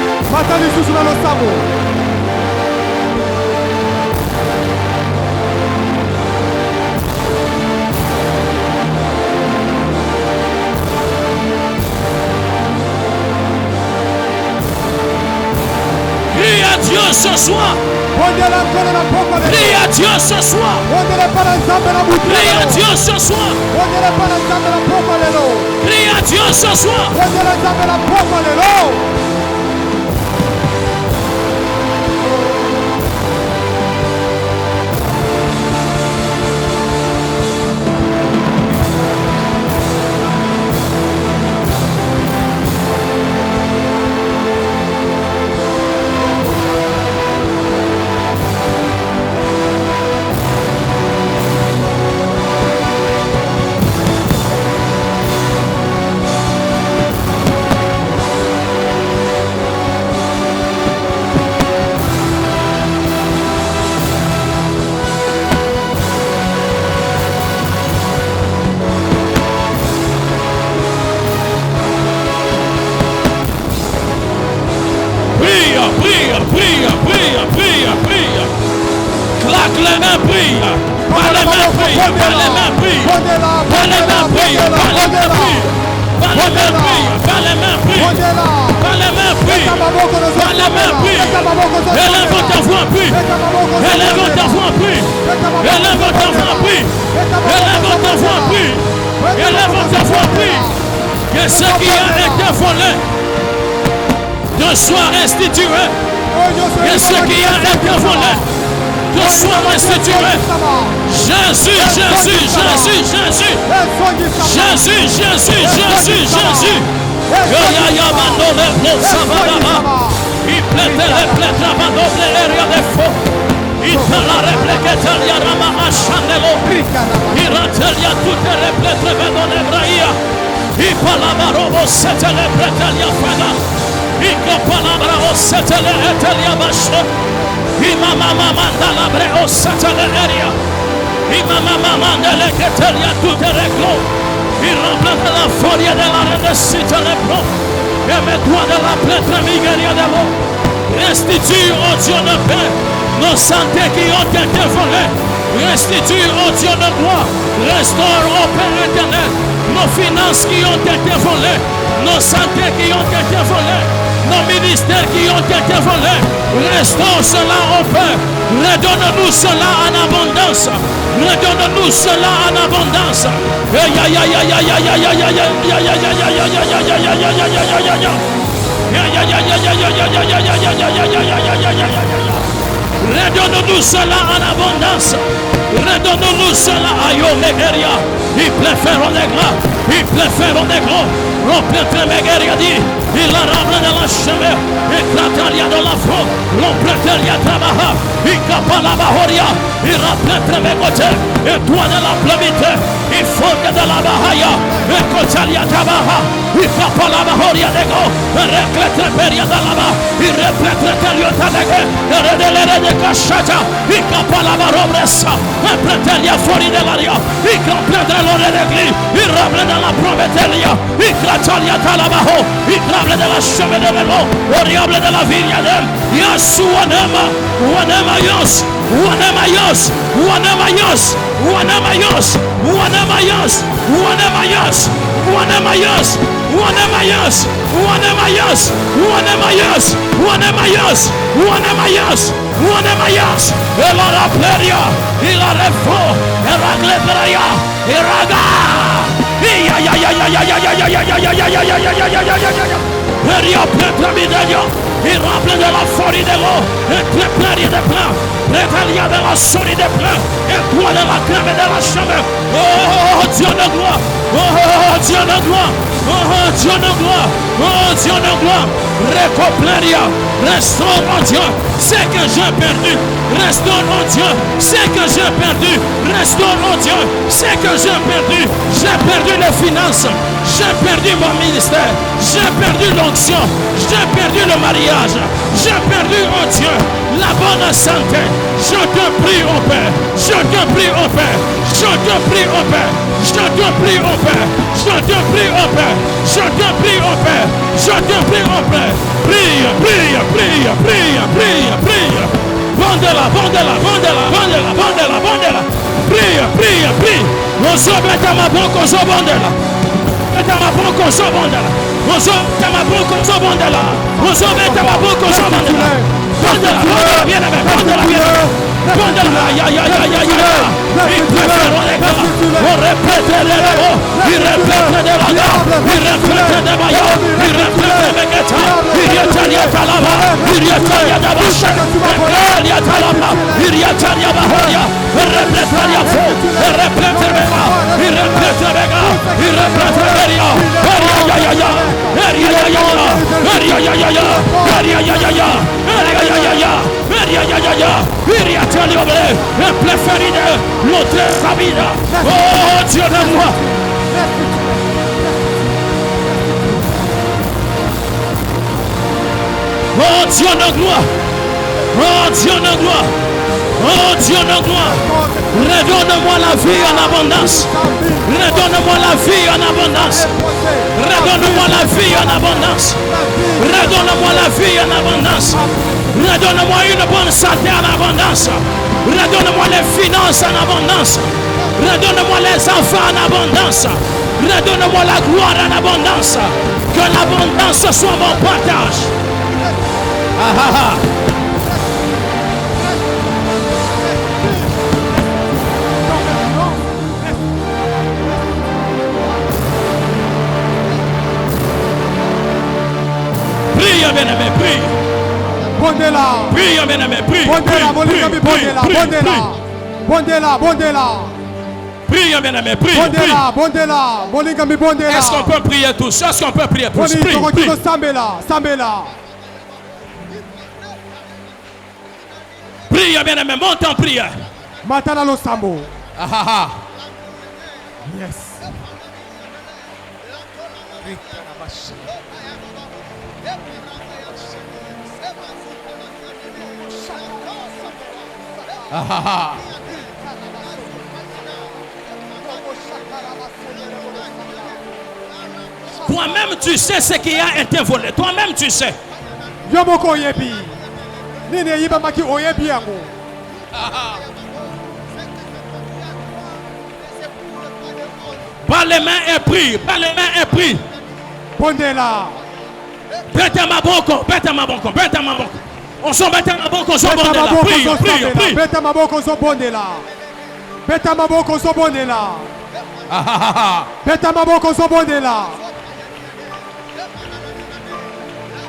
Prie à Dieu ce soir. Prie à Dieu ce soir. Prie à Dieu ce soir. Prie à Dieu ce soir. Claque les mains, prie. Par les mains, prie. Par les mains, prie. Par les mains, prie. Par les mains, prie. Par les mains, prie. Par les mains, prie. Par la main, prie. Élève ta voix, prie. Élève ta voix, prie. Élève ta voix, prie. Élève ta voix, prie. Élève ta voix, prie. Que ce qui a été volé te soit restitué. Que ce qui a été volé te soit restitué. Jésus, Jésus, Jésus, Jésus. Jésus, Jésus, Jésus, Jésus. Il plaît les plaies d'abandon l'air des faux. Il te la réplique il y a Rama Achandelo. Il ratelia toutes les plaies d'abandon l'Ebraïa. Il palabaro c'était les plaies d'Elia Fana. Il palabaro c'était les Etelia Bacho. Il mama manda la breo c'était l'Eria. Il mama manda les Etelia toutes les clos. Il remplace la folie de la reine de Cité les pros. Et mets-toi de la plainte Miguelia de l'eau. Restitue au Dieu de paix nos santé qui ont été volées. Restitue au Dieu de gloire. Restaure au Père éternel nos finances qui ont été volées. Nos santé qui ont été volées. Nos ministères qui ont été volés. Restaure cela au Père. Redonne-nous cela en abondance. Redonne-nous cela en abondance. Redonne-nous cela en abondance. Redonne-nous cela à Yomegeria. Il préfère des gras. Il préfère des gros. L'on Megeria dit. Il a ramené dans la chemin. Il crataria de la front. L'on préteria trabaja. Il capa la bahoria. Il rappelle mes côtés. Et toi de la plamité. Il faut de la bahaya. Et cotalia trabaja. Il capa la bahoria de go. Il reclete peria de la bas. Il replete teliota de go. Il redelere de cachata. Il capa la barobressa. Il pretelia fuori dell'aria. Il complète l'ore de gli. Il ramène dans la prometelia. Il cratalia talabaho. Il de la chemin de l'eau, oriable de la vigne d'elle, Yasuanema, Wanema Yos, Wanema Yos, Wanema Yos, Wanema Yos, Wanema Yos, Wanema Yos, Wanema Yos, Wanema Yos, Wanema Yos, Wanema Yos, Wanema Yos, Wanema Yos, Wanema Yos, et la rapleria, il a refo, et ragleperia, et raga. Il remplit de la folie de l'eau, et plein de plein, il y a de la souris de plein, et toi de la crème et de la chemin. Oh Dieu de gloire, oh Dieu de gloire, oh Dieu de gloire, oh Dieu de gloire. Recopleria, restaure mon Dieu, c'est que j'ai perdu. Restaure mon Dieu, c'est que j'ai perdu. Restaure mon Dieu, c'est que j'ai perdu. J'ai perdu les finances, j'ai perdu mon ministère, j'ai perdu l'onction, j'ai perdu le mariage, j'ai perdu, oh Dieu, la bonne santé. Je te prie au Père, je te prie au Père, je te prie au Père, je te prie au Père, je te prie au Père, je te prie au Père, je te prie au Père. Prie, prie, prie, prie, prie, prie. Bondela, bondela, bondela, bondela, bondela, bondela. Prie, prie, prie. Oso beta maboko so bondela. Beta maboko so bondela. Oso beta maboko so bondela. Oso beta maboko so bondela. Bondela, bondela, viens avec, bondela, viens. Bondela, ya, ya, ya, ya, ya. Il préfère les gars. On répète les mots. Il répète des bagarres. Il répète des bagarres. Il répète des guettars. Il y a talia talaba. Il y a talia dabasha. Il y a talaba. Il y a talia bahoria. Il répète talia faux. Il répète les gars. Il répète les gars. Il répète les gars. Ya, ya, ya. Ya, ya, ya, ya. Ya, ya, ya, ya. Ya, ya, ya, ya. Oh Dieu de moi. Oh Dieu de gloire. Oh Dieu de gloire. Oh Dieu de gloire. Redonne-moi la vie en abondance. Redonne-moi la vie en abondance. Redonne-moi la vie en abondance. Redonne-moi la vie en abondance. Redonne-moi une bonne santé en abondance. Redonne-moi les finances en abondance. Redonne-moi les enfants en abondance. Redonne-moi la gloire en abondance. Que l'abondance soit mon partage. Prie, bien-aimé, prie. Prie, bien-aimé, prie. Prie, bien-aimé, prie. Est-ce qu'on peut prier tous? Est-ce qu'on peut prier tous? Prie. Prie, bien-aimé, monte en prière. Yes. Toi-même, tu sais ce qui a été volé. Toi-même, tu sais. Par les mains et prie. Par les mains et prie. Bête ma boko. Bête ma boko. Bête ma boko. On s'en bête ma boko. On s'en bondela. Prie, prie, prie. Bête ma boko. On s'en bondela. Bête ma boko. On s'en bondela. Bête ma boko. On s'en bondela.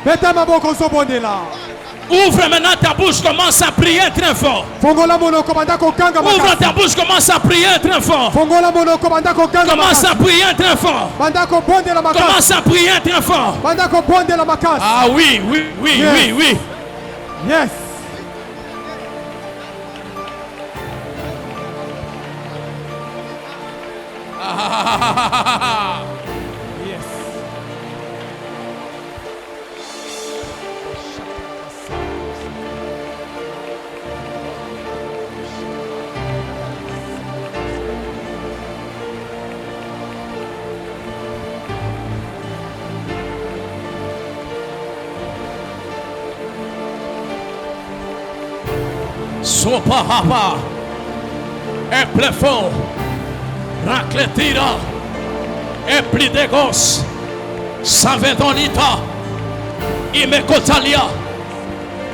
Bête ma boko. On s'en bondela. Ouvre maintenant ta bouche, commence à prier très fort. Ouvre ta bouche, commence à prier très fort. Commence à prier très fort. Commence à prier très fort. Ah oui, oui, oui, yes. Oui, oui. Yes. Sopahapa et plus fort, racletira et plus de gosses, savedonita, imekotalia,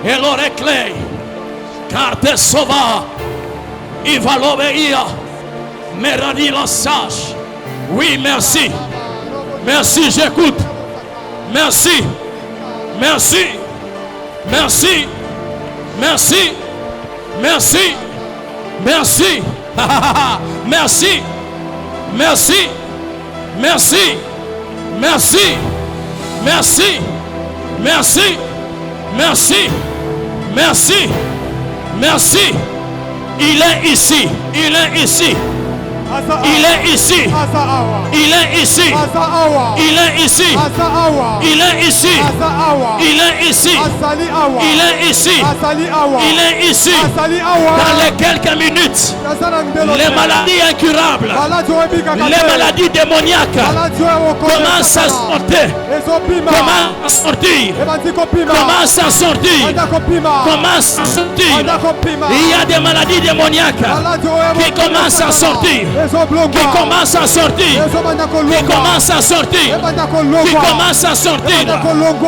et l'oreclei, carte sova, ivalobeia, merani la sage. Oui, merci, merci, j'écoute, merci, merci, merci, merci. Merci, merci, merci, merci, merci, merci, merci, merci, merci, merci, merci. Il est ici, il est ici. Il est ici. Il est ici. Il est ici. Il est ici. Il est ici. Il est ici. Il est ici. Dans les quelques minutes, les maladies incurables, les maladies démoniaques commencent à sortir. Commencent à sortir. Commencent à sortir. Commencent à sortir. Il y a des maladies démoniaques qui commencent à sortir. Qui commence à sortir, qui commence à sortir, qui commence à sortir.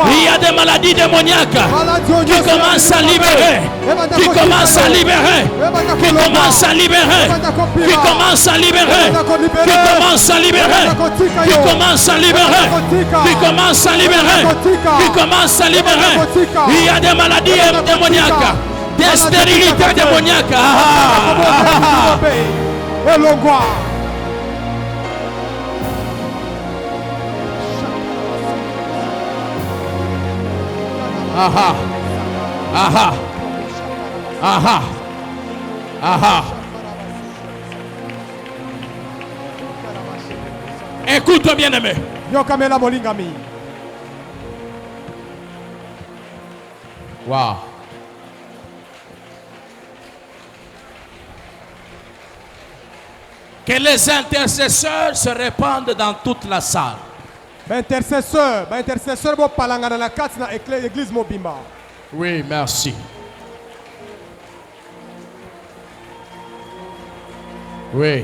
Il y a des maladies démoniaques qui commencent à libérer, qui commencent à libérer, qui commencent à libérer, qui commencent à libérer, qui commencent à libérer, qui commencent à libérer, qui commencent à libérer, qui commencent à libérer. Il y a des maladies démoniaques, des stérilités démoniaques. Aha, aha, aha, aha. Écoute bien aimé. Wow. Que les intercesseurs se répandent dans toute la salle. Intercesseur bo palanga na kati na église mobimba. Oui, merci. Oui.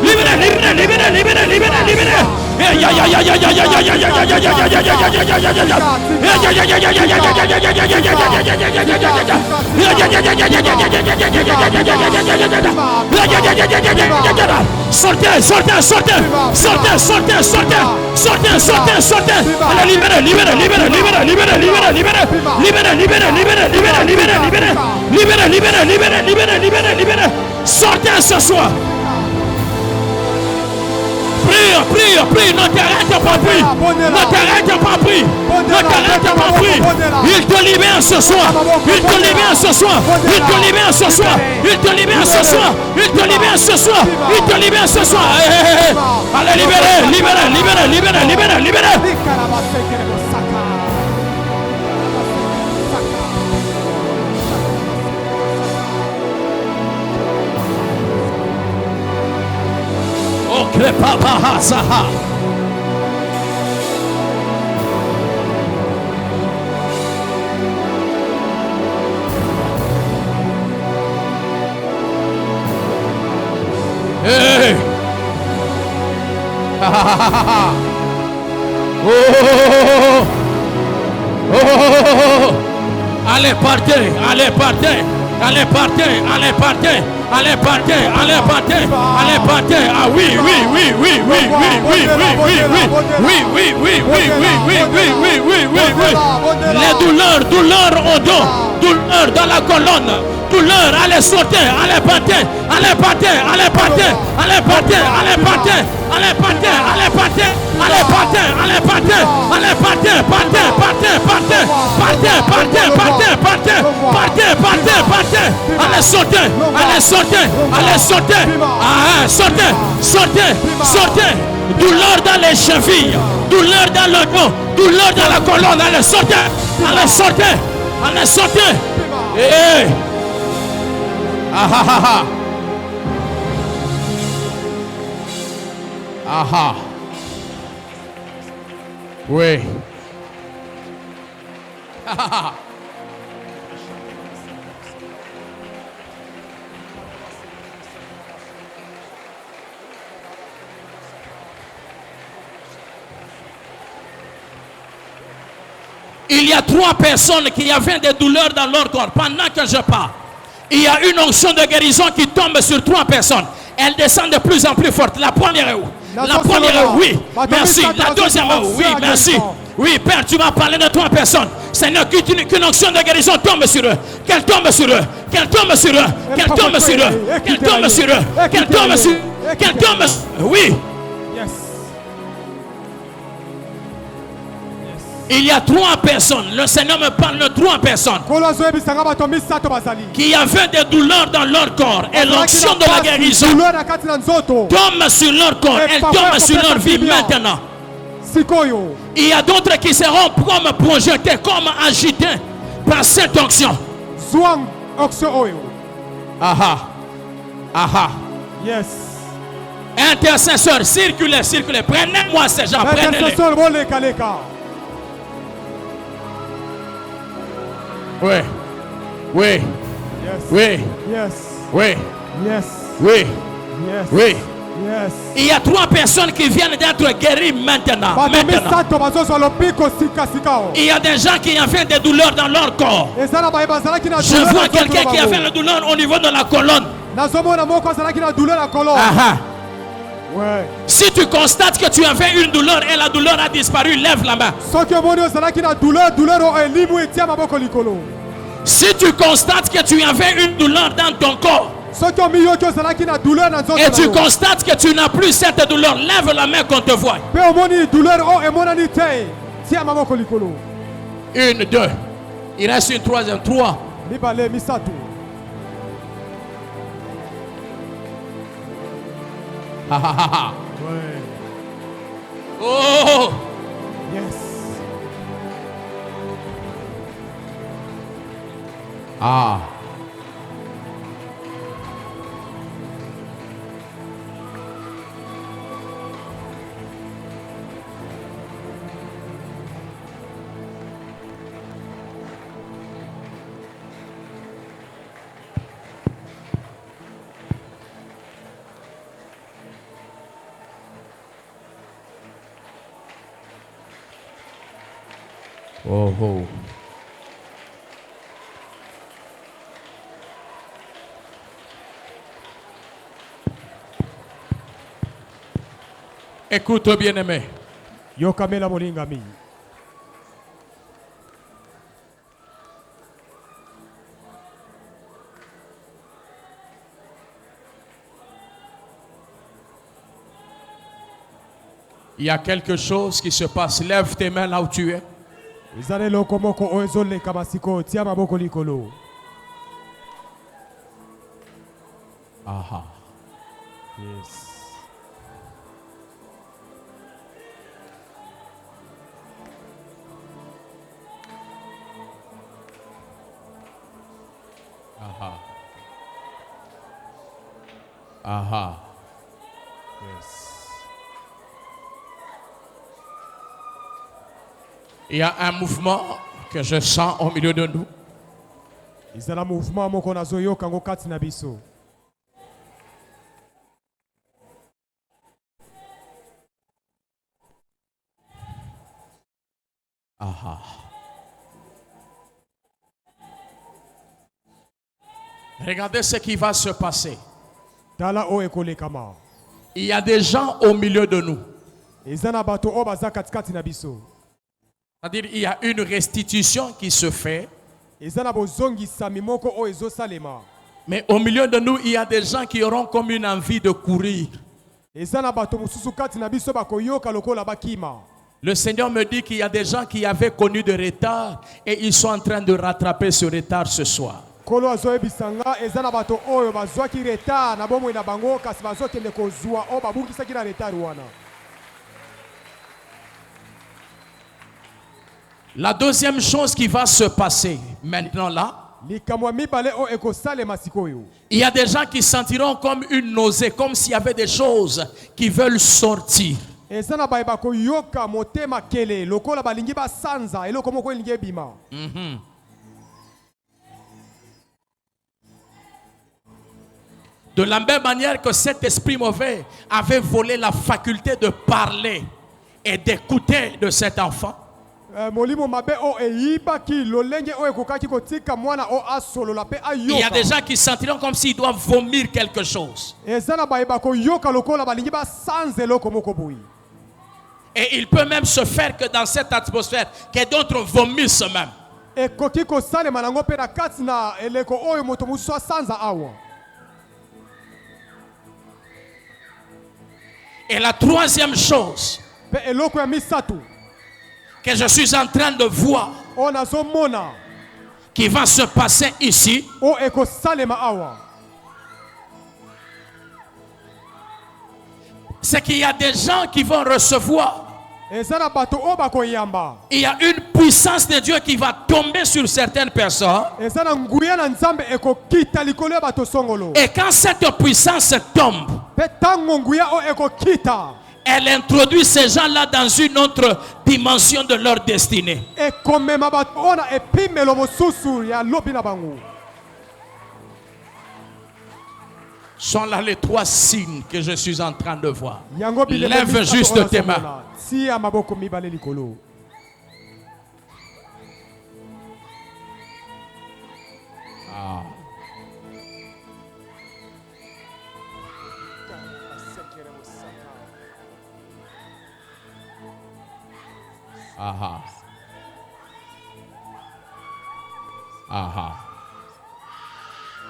libérez, libérez, libérez, libérez, libérez, libérez. Sortez, sortez, sortez, sortez, sortez, sortez, sortez, sortez, sortez. Allez, libérez, libérez, libérez, libérez, libérez, libérez, libérez, libérez, libérez, libérez, libérez, libérez, libérez, libérez, libérez, libérez, libérez, libérez, libérez. Sortez ce soir. Prie, prie, prie, ne t'arrête pas, prie. Ne t'arrête pas, prie. Ne t'arrête pas, prie. Il te libère ce soir. Il te libère ce soir. Il te libère ce soir. Il te libère ce soir. Il te libère ce soir. Il te libère ce soir. Allez, libérez, libérez, libérez, libérez, libérez, libérez. Papa Saha. Hey. Oh. Oh. Allez, partez, allez, partez. Allez, partez, allez, partez. Allez, partez, allez, partez, allez, partez. Ah oui, oui, oui, oui, oui, oui, oui, oui, oui, oui, oui, oui, oui, oui, oui, oui, oui, oui, oui, oui. Les douleurs, douleurs au dos, douleurs dans la colonne, douleurs, allez sauter, allez partez, allez partez, allez partez, allez partez, allez partez, allez partez, allez partez, allez partez, allez partez, allez partez, partez, partez, partez, partez, partez, partez, partez, partez, partez, partez, allez sauter, allez sauter, allez sauter, ah, sautez, sautez, sautez, douleur dans les chevilles, douleur dans le dos, douleur dans la colonne, allez sauter, allez sauter, allez sauter, eh, ah ah ah ah, ah ah, oui, ah ah ah. Il y a 3 personnes qui avaient des douleurs dans leur corps pendant que je parle. Il y a une onction de guérison qui tombe sur 3 personnes. Elle descend de plus en plus forte. La première est où? La première est où? Oui, merci. La deuxième est où? Oui, merci. Oui, Père, tu m'as parlé de 3 personnes. Seigneur, qu'une onction de guérison tombe sur eux. Qu'elle tombe sur eux. Qu'elle tombe sur eux. Qu'elle tombe sur eux. Qu'elle tombe sur eux. Qu'elle tombe sur eux. Qu'elle tombe sur eux. Oui. Il y a 3 personnes. Le Seigneur me parle de 3 personnes qui avaient des douleurs dans leur corps. Et l'onction de la guérison tombe sur leur corps. Elle tombe sur leur vie maintenant. Il y a d'autres qui seront comme projetés, comme agités par cette onction. Aha. Aha. Yes. Intercesseur, circulez, circulez. Prenez-moi ces gens. Prenez-les. Oui. Oui. Yes. Oui. Yes. Oui. Yes. Oui. Yes. Oui. Yes. Il y a 3 personnes qui viennent d'être guéries maintenant. Il y a des gens qui avaient des douleurs dans leur corps. Je vois quelqu'un qui avait une douleur au niveau de la colonne. Ouais. Si tu constates que tu avais une douleur et la douleur a disparu, lève la main. Si tu constates que tu avais une douleur dans ton corps et tu constates que tu n'as plus cette douleur, lève la main qu'on te voit. 1, 2. Il reste une 3e. 3. Oh. Yes. Ah. Oh, oh. Écoute, bien-aimé. Yokamela molingami. Il y a quelque chose qui se passe. Lève tes mains là où tu es. Aha. Yes. Aha. Aha. Yes. Il y a un mouvement que je sens au milieu de nous. Izala mouvement moko nazoyoka ngo kati na biso. Aha. Regardez ce qui va se passer. Tala o ekolekama. Il y a des gens au milieu de nous. Ezana bato o baza katikati na biso. C'est-à-dire il y a une restitution qui se fait. Mais au milieu de nous, il y a des gens qui auront comme une envie de courir. Le Seigneur me dit qu'il y a des gens qui avaient connu de retard et ils sont en train de rattraper ce retard ce soir. La deuxième chose qui va se passer maintenant là, il y a des gens qui sentiront comme une nausée, comme s'il y avait des choses qui veulent sortir. De la même manière que cet esprit mauvais avait volé la faculté de parler et d'écouter de cet enfant, il y a des gens qui sentiront comme s'ils doivent vomir quelque chose. Et il peut même se faire que dans cette atmosphère, que d'autres vomissent même. Et la troisième chose que je suis en train de voir qui va se passer ici, c'est qu'il y a des gens qui vont recevoir. Il y a une puissance de Dieu qui va tomber sur certaines personnes. Et quand cette puissance tombe, elle introduit ces gens-là dans une autre dimension de leur destinée. Sont là les trois signes que je suis en train de voir. Lève juste tes mains. Ah. Aha. Aha.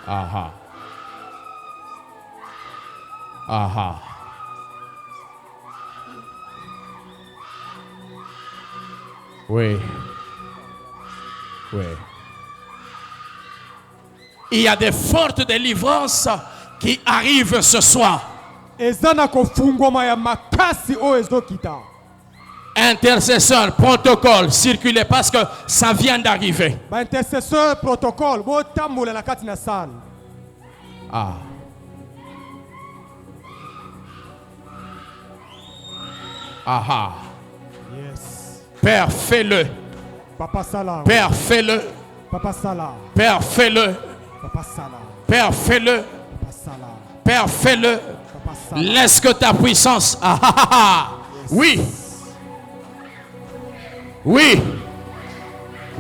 Aha. Aha. Oui. Oui. Il y a des fortes délivrances qui arrivent ce soir. Intercesseur, protocole, circulez parce que ça vient d'arriver. Intercesseur, protocole, ah. Aha. Yes. Père, fais-le. Papa Salah. Père, fais-le. Papa Salah. Père, fais-le. Papa Salah. Père, fais-le. Papa Salah. Père, fais-le. Papa Salah. Laisse que ta puissance. Ah, ah, ah. Oui. Oui.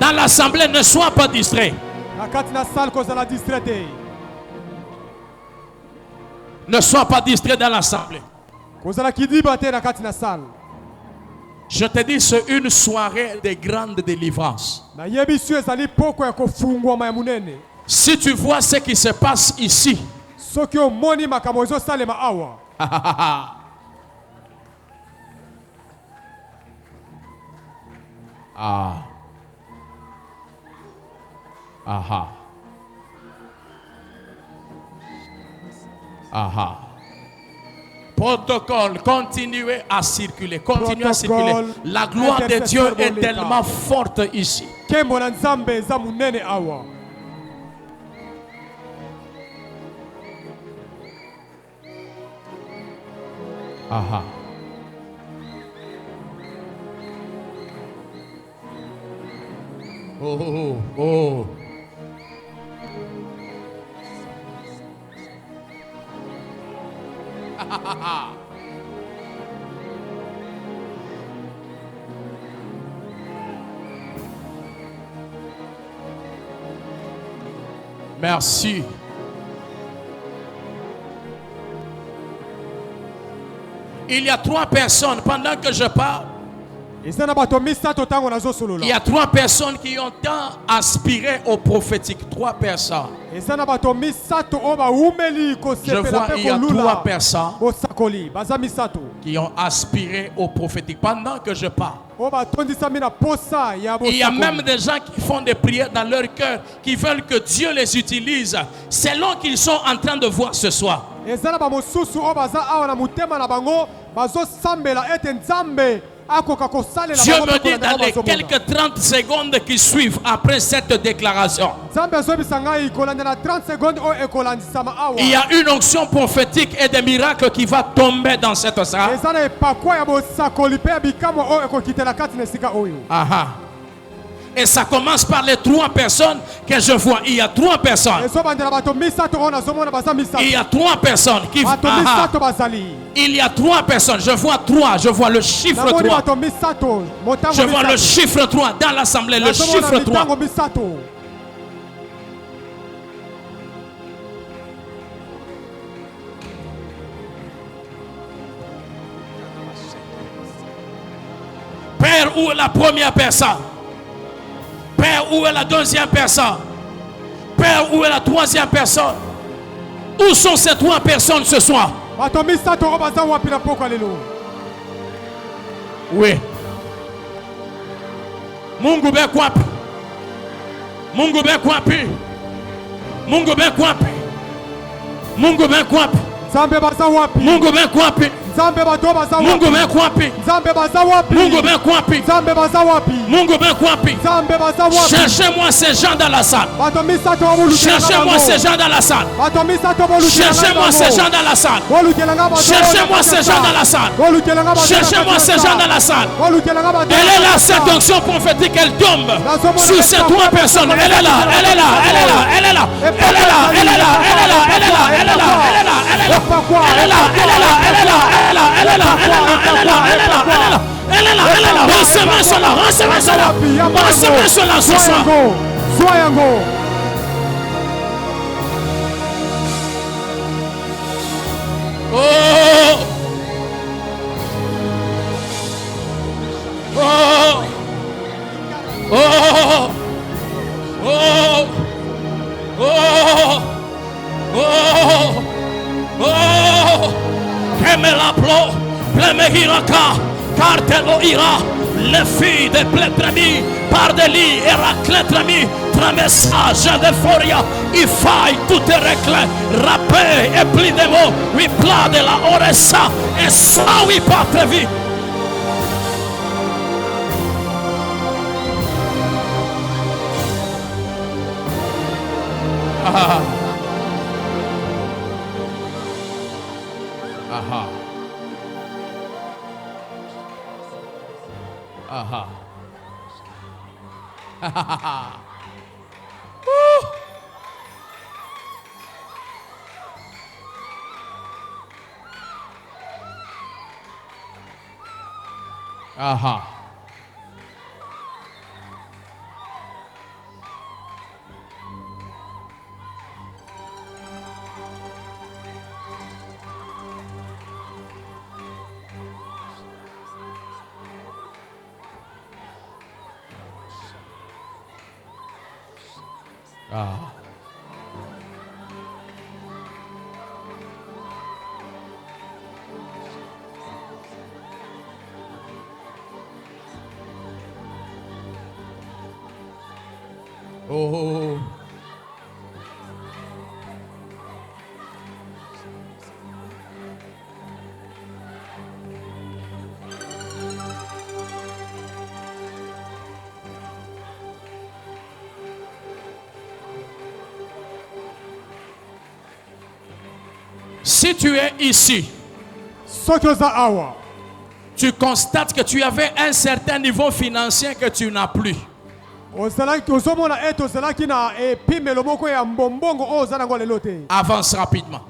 Dans l'assemblée, ne sois pas distrait. Ne sois pas distrait dans l'assemblée. Je te dis, c'est une soirée de grande délivrance. Si tu vois ce qui se passe ici, ah. Aha. Aha. Protocole, continuez à circuler. Continuez à circuler. La gloire de Dieu est tellement forte ici. Aha. Oh, oh, oh. Merci. Il y a 3 personnes pendant que je parle. Il y a 3 personnes qui ont tant aspiré au prophétique. 3 personnes. Je vois, il y a 3 personnes qui ont aspiré au prophétique pendant que je parle. Il y a même des gens qui font des prières dans leur cœur, qui veulent que Dieu les utilise selon qu'ils sont en train de voir ce soir. Dieu me dit dans les quelques 30 secondes qui suivent après cette déclaration, il y a une onction prophétique et des miracles qui va tomber dans cette salle. Aha. Et ça commence par les 3 personnes que je vois. Il y a 3 personnes. Il y a 3 personnes qui... Aha. Il y a 3 personnes. Je vois 3. Je vois le chiffre 3. Je vois le chiffre 3 dans l'assemblée. Le chiffre 3. Père, où est la première personne? Père, où est la deuxième personne? Père, où est la troisième personne? Où sont ces 3 personnes ce soir? Oui. Mungu be kwapi? Mungu be kwapi? Mungu be kwapi? Mungu be kwapi? Mungu be kwapi? Mungu be kwapi? Mungu be kwapi? Mungu be kwapi? Cherchez-moi ces gens dans la salle. Cherchez-moi ces gens dans la salle. Cherchez-moi ces gens dans la salle. Cherchez-moi ces gens dans la salle. Cherchez-moi ces gens dans la salle. Elle est là, cette onction prophétique, elle tombe sur ces 3 personnes. Elle est là, elle est là, elle est là, elle est là, elle est là, elle est là, elle est là, elle est là, elle est là, elle est là, elle est là, elle est là, elle est là, elle est là, elle est là, elle est là, elle est là, elle est là. Recevez cela, recevez cela, recevez cela ce soir. Oh, oh, oh, oh, oh, oh, oh. Que me l'appelons, me hiraka, car te ira, les filles de Plétrami, par des lits et raclétrami, tramessage d'euphoria, il faille tout est réclé, rappé et pli de mots, oui plat de la oressa, et ça oui pas très vite. Aha. Aha. Aha. Aha. Ah. Oh. Si tu es ici, tu constates que tu avais un certain niveau financier que tu n'as plus. Avance rapidement.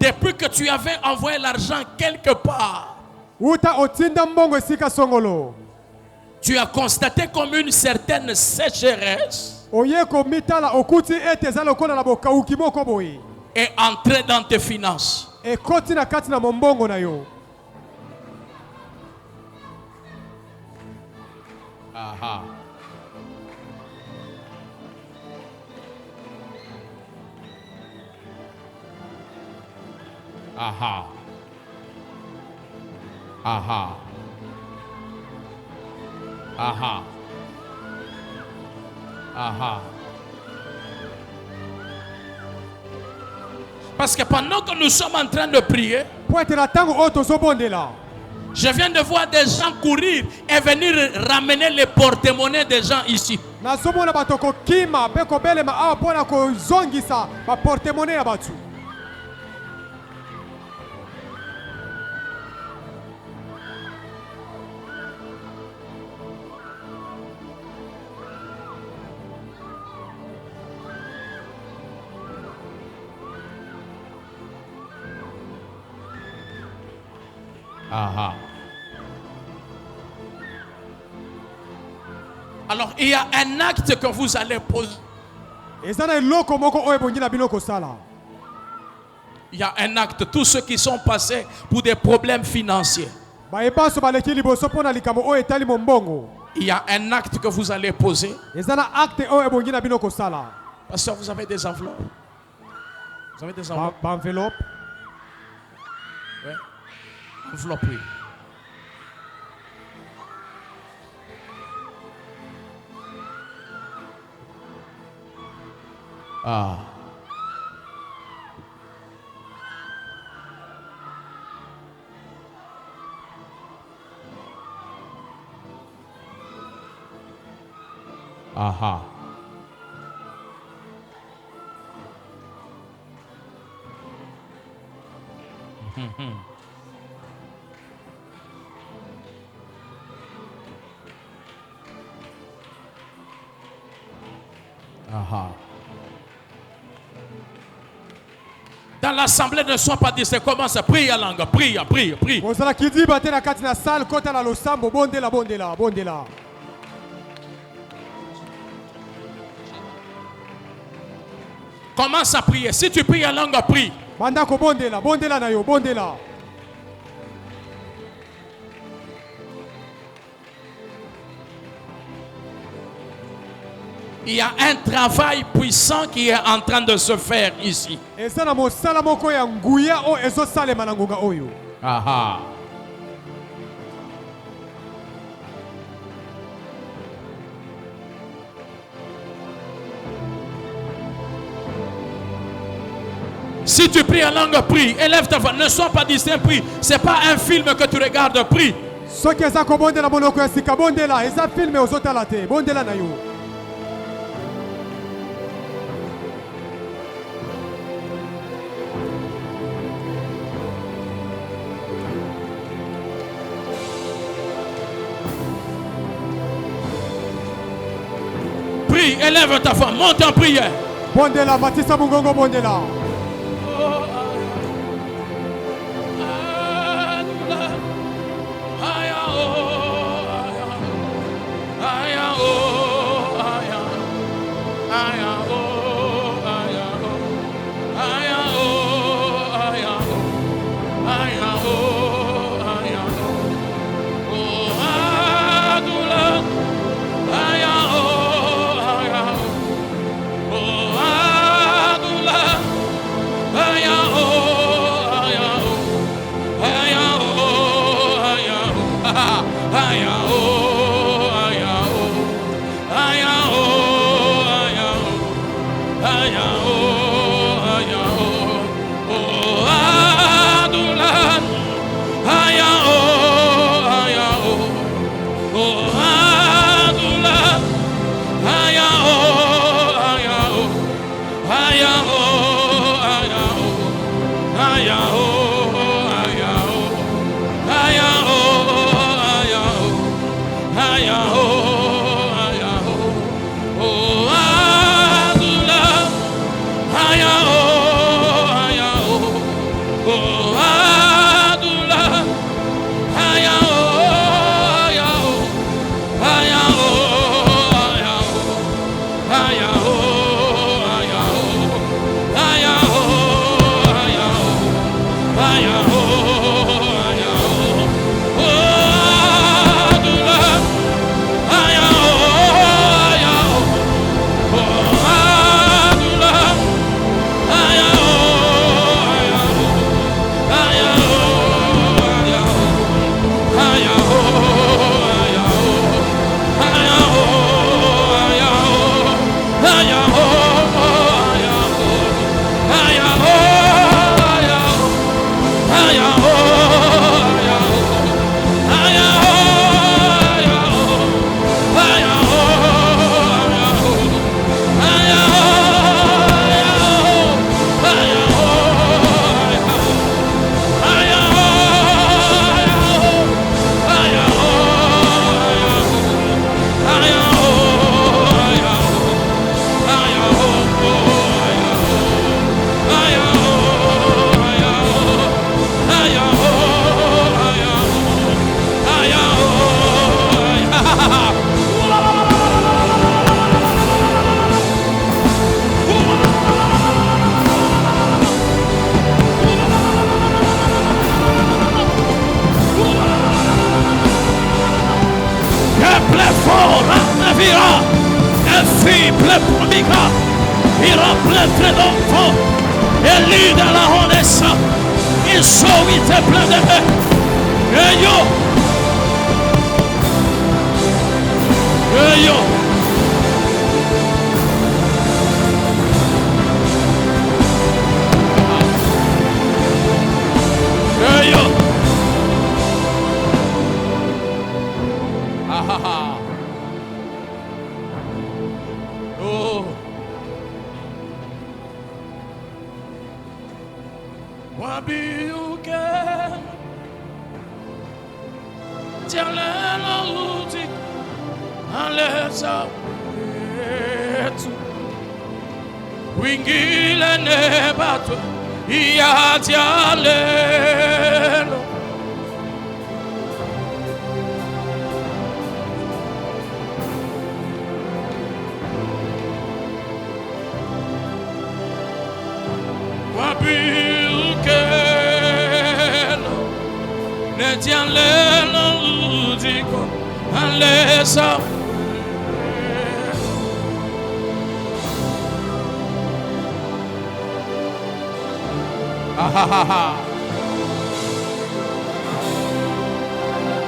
Depuis que tu avais envoyé l'argent quelque part, tu as constaté comme une certaine sécheresse est entrée dans tes finances. Aha. Aha. Aha. Aha. Aha. Parce que pendant que nous sommes en train de prier, je viens de voir des gens courir et venir ramener les porte-monnaies des gens ici. Aha. Alors il y a un acte que vous allez poser. Il y a un acte. Tous ceux qui sont passés pour des problèmes financiers, il y a un acte que vous allez poser. Parce que vous avez des enveloppes. Vous avez des enveloppes. Oui. Enveloppe, oui. Ah. Aha. Aha. Dans l'assemblée, ne sois pas distrait. Commence à prier à langue. Prie. Commence à prier. Si tu pries à langue, prie. Il y a un travail puissant qui est en train de se faire ici. Aha. Si tu pries en langue, prie. Élève ta voix. Ne sois pas distrait, prie. Ce n'est pas un film que tu regardes, prie. Prie, élève ta voix, monte en prière. Bondela, Matissa Mungongo Bondela.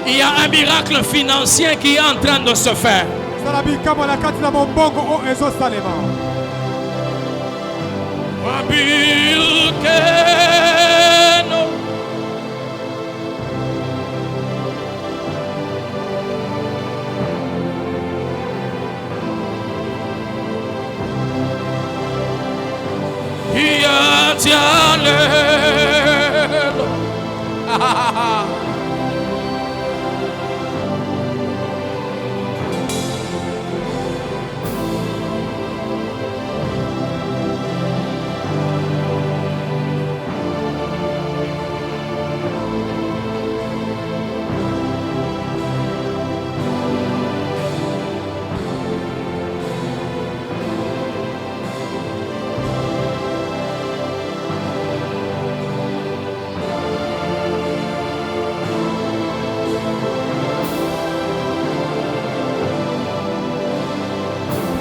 Il y a un miracle financier qui est en train de se faire.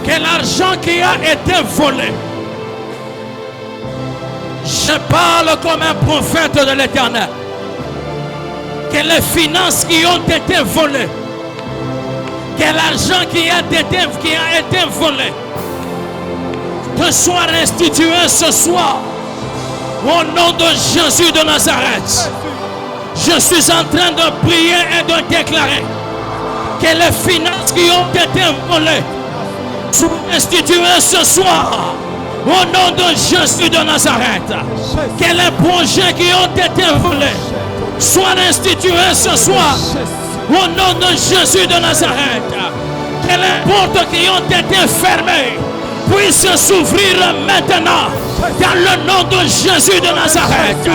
Que l'argent qui a été volé, je parle comme un prophète de l'Éternel, que les finances qui ont été volées, que l'argent qui a été volé te soit restitué ce soir au nom de Jésus de Nazareth. Je suis en train de prier et de déclarer que les finances qui ont été volées soient restituées ce soir au nom de Jésus de Nazareth. Que les projets qui ont été volés soient restitués ce soir Au nom de Jésus de Nazareth, que les portes qui ont été fermées puissent s'ouvrir maintenant. Dans le nom de Jésus de Nazareth,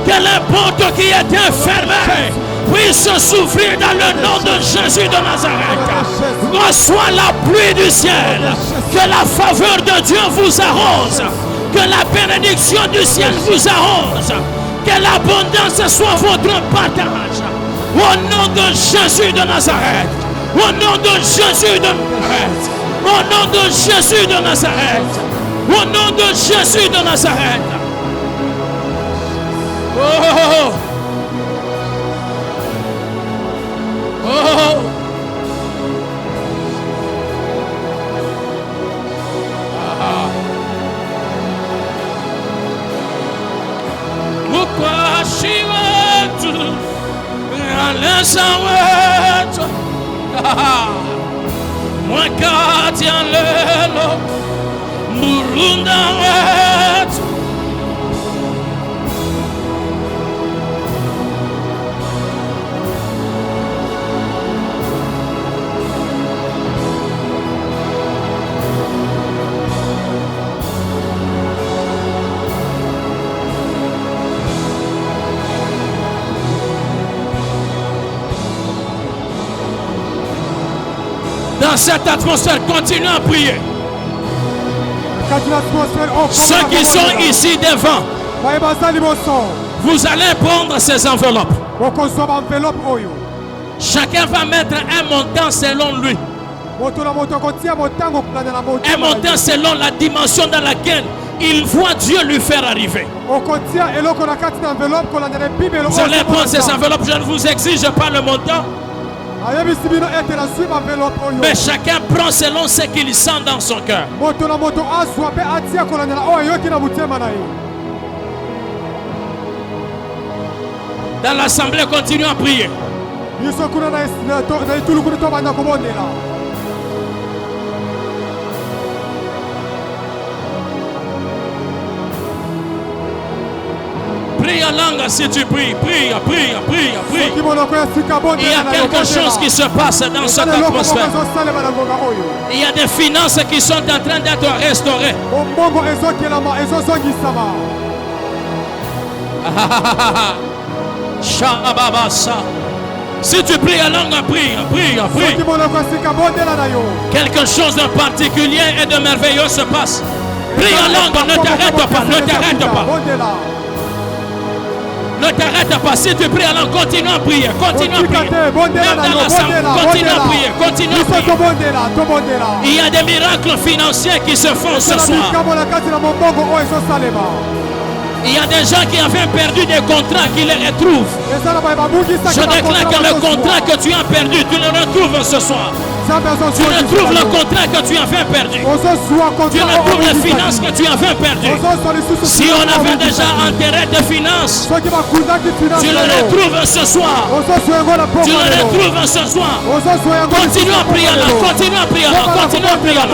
que les portes qui étaient fermées puissent s'ouvrir dans le nom de Jésus de Nazareth. Reçois la pluie du ciel. Que la faveur de Dieu vous arrose. Que la bénédiction du ciel vous arrose. Que l'abondance soit votre partage. Au nom de Jésus de Nazareth. Au nom de Jésus de Nazareth. Au nom de Jésus de Nazareth. Au nom de Jésus de Nazareth. Oh, oh, oh. Oh. Ah. Pourquoi tu moi quand il y a dans cette atmosphère, continuez à prier. Ceux qui sont ici devant, vous allez prendre ces enveloppes. Chacun va mettre un montant selon lui. Un montant selon la dimension dans laquelle il voit Dieu lui faire arriver. Vous allez prendre ces enveloppes. Je ne vous exige pas le montant. Mais chacun prend selon ce qu'il sent dans son cœur. Dans l'assemblée, continuez à prier. Prie en langue si tu pries. Prie. Il y a quelque chose qui se passe dans cette atmosphère. Il y a des finances qui sont en train d'être restaurées. Si tu pries en langue, prie. Quelque chose de particulier et de merveilleux se passe. Prie en langue, ne t'arrête pas. Ne t'arrête pas. Si tu pries, alors continue à prier. Même dans la salle, continue à prier. Il y a des miracles financiers qui se font ce soir. Il y a des gens qui avaient perdu des contrats qui les retrouvent. Je déclare que le contrat que tu as perdu, tu le retrouves ce soir. Tu retrouves le contrat que tu avais perdu. Tu retrouves les finances que tu avais perdues. Si on avait déjà enterré tes finances, tu le retrouves ce soir. Tu le retrouves ce soir. Continue à prier là. Continue à prier là. Continue à prier là.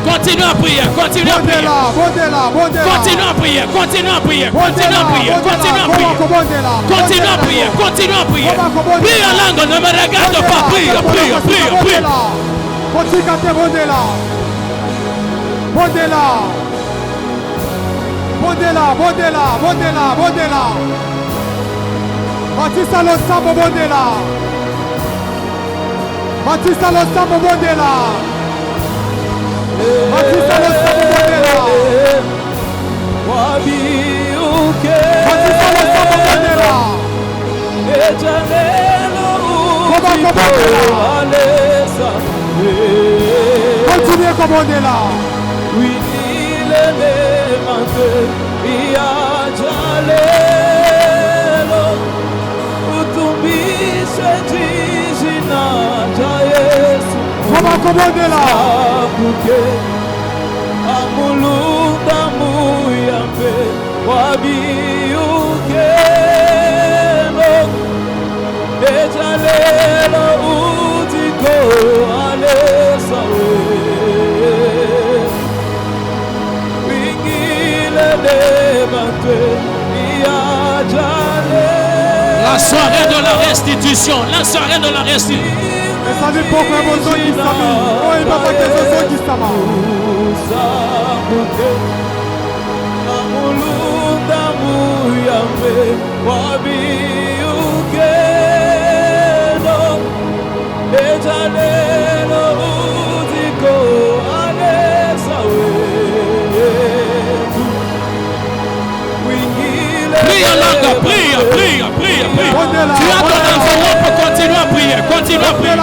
Continue à prier, continue à prier. Continue à prier, continue à prier, continue à prier, continue à prier. Continue à prier, continue à prier. Prie en langue, ne me regarde pas. Prie. Continuez comme on est là. Oui, il est levanté, il a jalelo, utumbishe jina ja Yesu. Comment on est là? Amulunda muyambe wabiuke ejalelo utiko alesawe wingile levante iya La soirée de la restitution. La soirée de la restitution. Prie en langue, prie. Tu as ton enveloppe, continue à prier, continue à prier.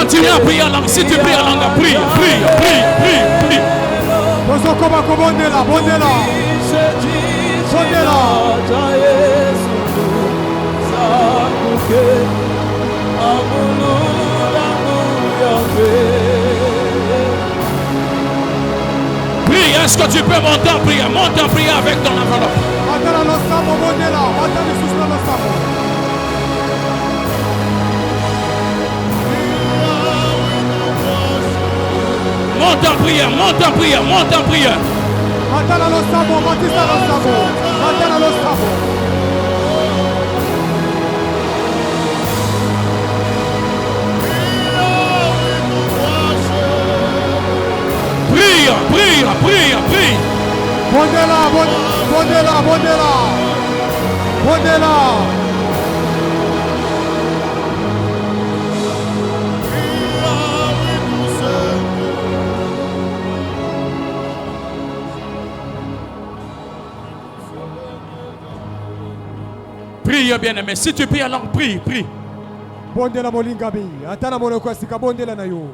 Continue à prier en langue. Si tu pries en langue, prie. Prie, est-ce que tu peux monter en prière? Monte en prière avec ton enveloppe. Monte en prière. Prie. Prie, bien-aimé. Si tu pries en langue, prie. Bondela molingabi. Atana monoko sika bondela na yo.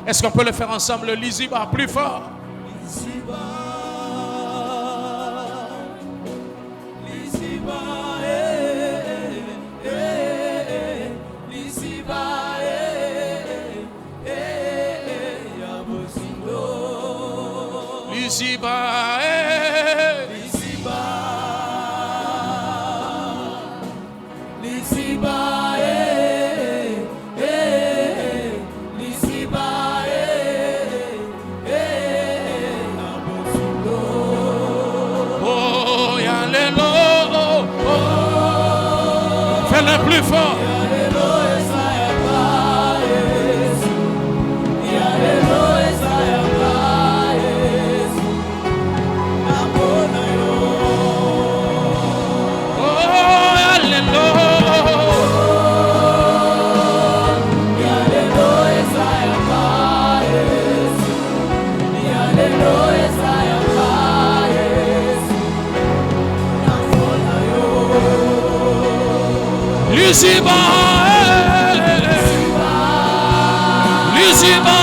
Est-ce qu'on peut le faire ensemble? Liziba, plus fort. Liziba, Liziba, Liziba, Yabosindo. Liziba, Liziba, Liziba, Liziba, Yabosindo. oh, yalelo, oh, oh. Fais-le plus fort. Liziba, Liziba,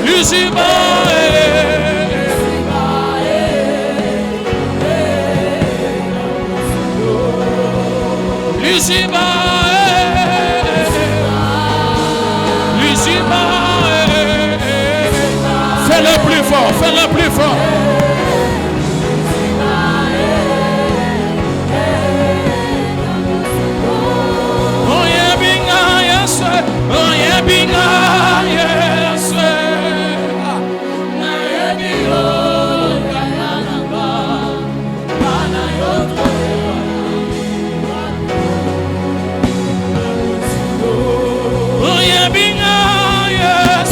Liziba, Liziba, Liziba, fais-le plus fort, fais-le plus fort. Oh yeah, binga, yes. Na ebio, kananga, bana yoto. Oh yeah, binga, yes.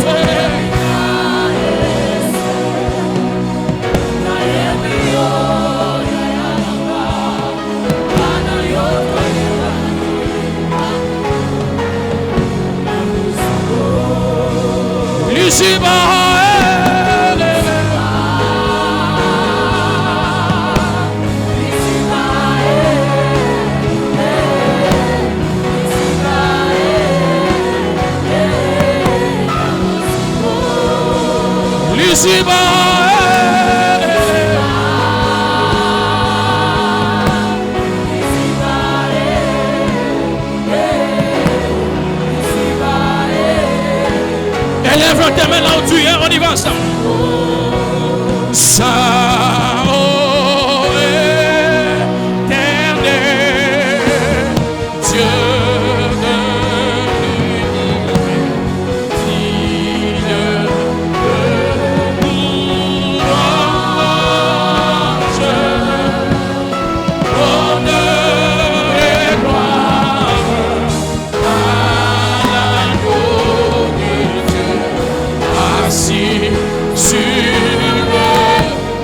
Na ebio, kananga, bana yoto. Liziba, Liziba, élève tes mains là où tu es, on y va ensemble. Saint, éternel, Dieu de assis sur le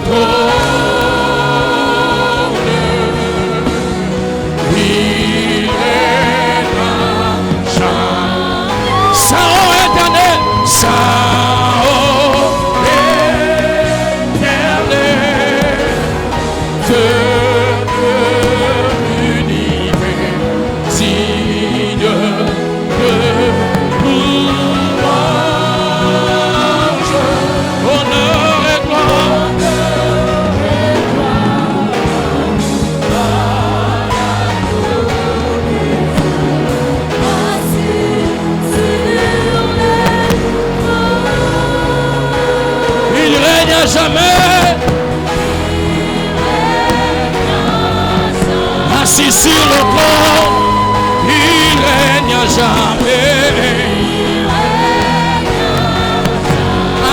trône, il est un chant. Saint éternel, Saint éternel, Dieu de l'univers, signe de jamais assis sur le trône, il règne jamais.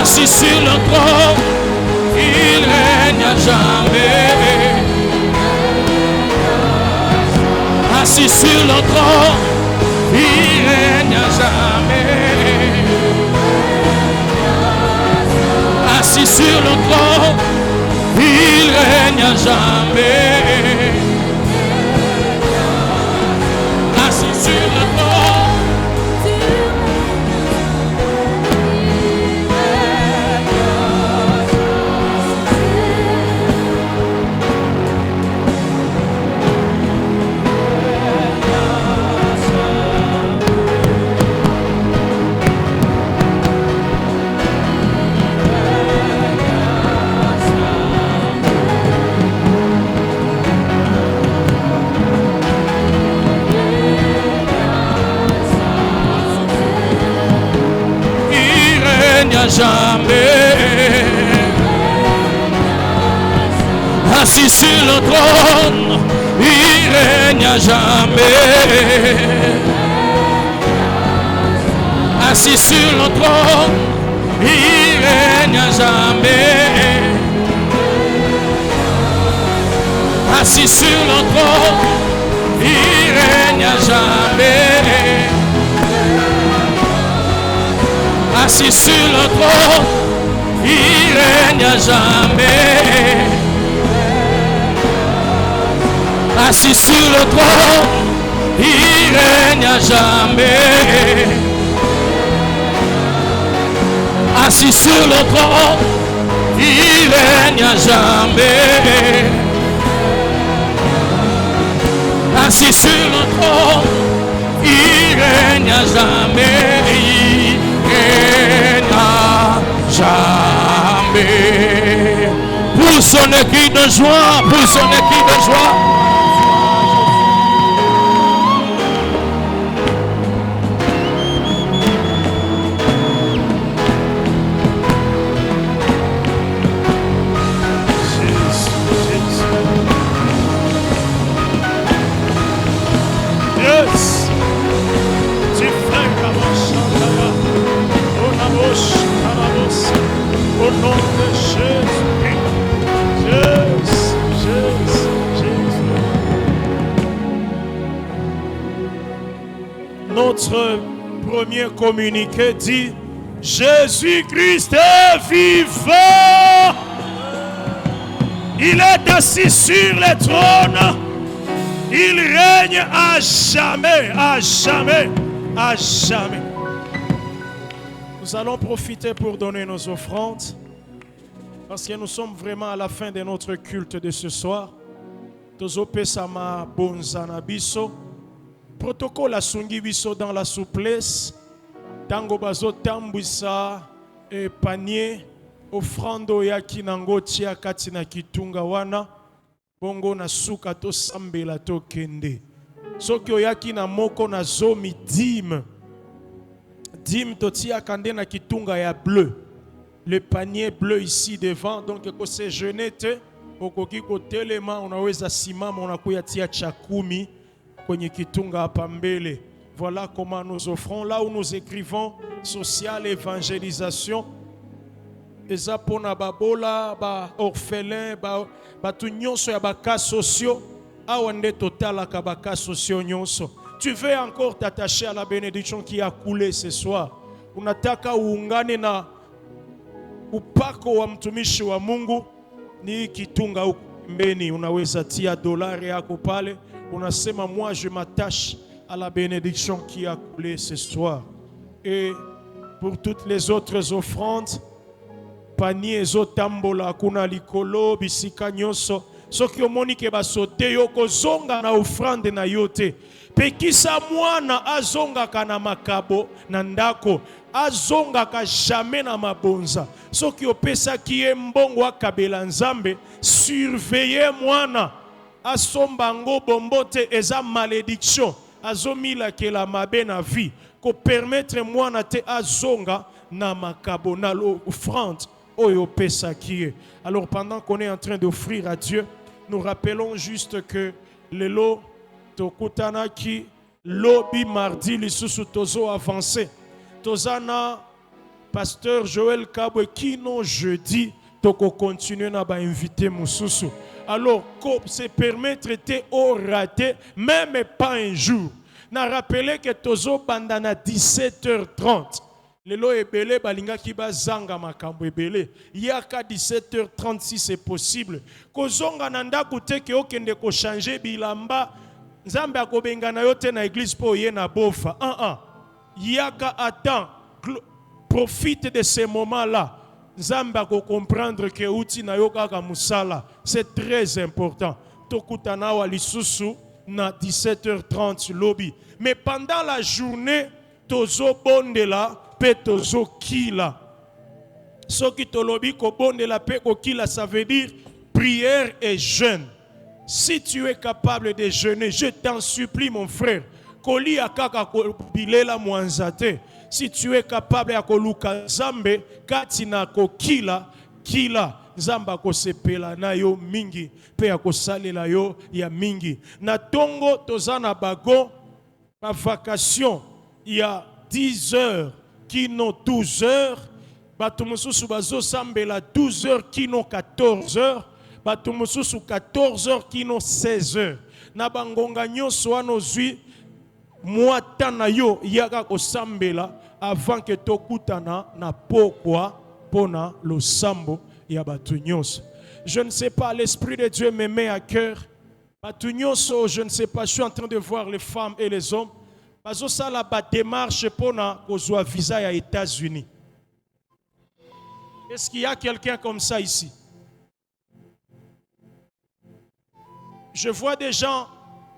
Assis sur le trône, il règne jamais. Assis sur le trône, il règne jamais. Assis sur le trône, il règne jamais. Assis sur le trône, règne à jamais. Assis sur le trône, il règne à jamais. Assis sur le trône, il règne à jamais. Assis sur le trône, il règne à jamais. Assis sur le trône, il règne à jamais. Assis sur le trône, il règne à jamais. Assis sur le trône, il règne à jamais. Assis sur le trône, il règne à jamais. Il règne à jamais. Pour son cri de joie, pour son cri de joie. Au nom de Jésus. Notre premier communiqué dit Jésus-Christ est vivant. Il est assis sur le trône. Il règne à jamais, à jamais, à jamais. Nous allons profiter pour donner nos offrandes parce que nous sommes vraiment à la fin de notre culte de ce soir. Tozopesama bonzana biso. Protocole asungi biso dans la souplesse. Tango bazo tambwisa e panier offrando ya kinango tia katina kitunga wana. Bongo na suka to sambela to kende. Soki oyaki na moko na zomi dîme. Dîme to tia kande na kitunga ya bleu. Le panier bleu ici devant. Donc ko se jeunete okoki ko telema unaweza simama unakuya tia chakumi kwenye kitunga hapa mbele. Voilà comment nous offrons. Là où nous écrivons social évangélisation. Eza pona babola, ba orphelin, ba tu nyonso ya baka sociaux. Awande total ka baka sociaux nyonso. Tu veux encore t'attacher à la bénédiction qui a coulé ce soir. Unataka uungane na upako wa mtumishi wa Mungu. Ni kitunga mbeni unaweza tia dolari yako pale. Unasema moi je m'attache à la bénédiction qui a coulé ce soir. Et pour toutes les autres offrandes, panier zotambola kuna likolo bisika nyonso soki omoni ke basote yo kozonga na offrande na yote pekisa mwana azonga kana makabo na ndako azonga ka jamais na mabonza soki opesa ki mbongo akabela nzambe surveiller mwana asomba ngo bombote eza malédiction azomila ke la mabe na vie ko permettre mwana te azonga na makabo na l'offrande. Alors pendant qu'on est en train d'offrir à Dieu, nous rappelons juste que le lot tokutana ki lobby mardi lisusu tozo avancé. Tozana pasteur Joël Kabwe qui non jeudi toko continuer na ba invité mususu. Alors se permettre te au raté même pas un jour. Na rappeler que tozo bandana 17h30. Lelo ebele balinga kiba zanga makambo ebele yaka 17h36 c'est possible kozonga nanda kuteke okende ko changer bilamba nzambe akobenga na yote na église po ye na bofa yaka attends profite de ces moments là nzambe ako comprendre que uti na yoka ka musala c'est très important tokutana wa lisusu na 17h30 lobby mais pendant la journée tozo bondela petozo kila. Soki tolobi ko bonde la pe ko kila, ça veut dire prière et jeûne. Si tu es capable de jeûner, je t'en supplie mon frère. Koli akaka ko bilela mwanzate. Si tu es capable ya koluka Nzambe kati na kokila kila Nzamba kosepela na yo mingi pe ya kosalela yo ya mingi. Na tongo tozana bago pa vacation ya 10 heures kino 12 heures bato mosusu bazo sambela 12 heures kino 14 heures bato mosusu 14 heures kino 16 heures na bangonga nyonso wana ozwi mwata na yo yaka kosambela avant que tokutana na pokwa pona losambo ya bato nyonso. Je ne sais pas, l'Esprit de Dieu me met à cœur. Bato nyonso, je ne sais pas, je suis en train de voir les femmes et les hommes. Bazo sala ba démarche pona kozwa visa ya États-Unis. Est-ce qu'il y a quelqu'un comme ça ici? Je vois des gens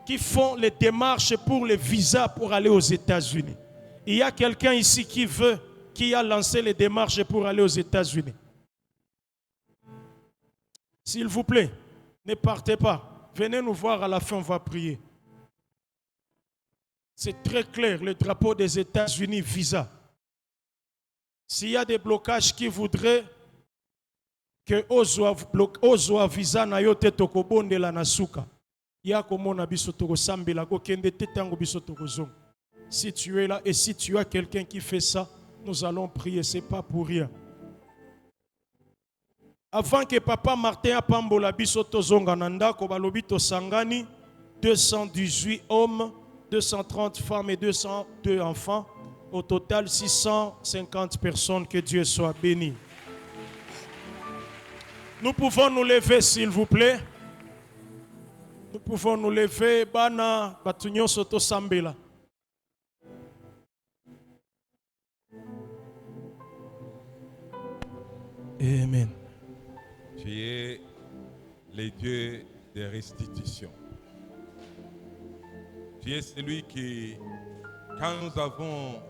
qui font les démarches pour les visas pour aller aux États-Unis. Il y a quelqu'un ici qui a lancé les démarches pour aller aux États-Unis. S'il vous plaît, ne partez pas. Venez nous voir à la fin, on va prier. C'est très clair, le drapeau des États-Unis, visa. S'il y a des blocages qui voudraient que ozwa visa na yo te tokobonde la nasuka. Ya komona biso tokosambela kokende te tango biso tokozonga. Si tu es là et si tu as quelqu'un qui fait ça, nous allons prier, c'est pas pour rien. Avant que Papa Martin apambola biso tozonga nanda ko balobi to sangani 218 hommes, 230 femmes et 202 enfants, au total 650 personnes. Que Dieu soit béni. Nous pouvons nous lever s'il vous plaît. Nous pouvons nous lever bana batunyo soto sambela. Amen. Tu es le Dieu de restitution. Tu es celui qui, quand nous avons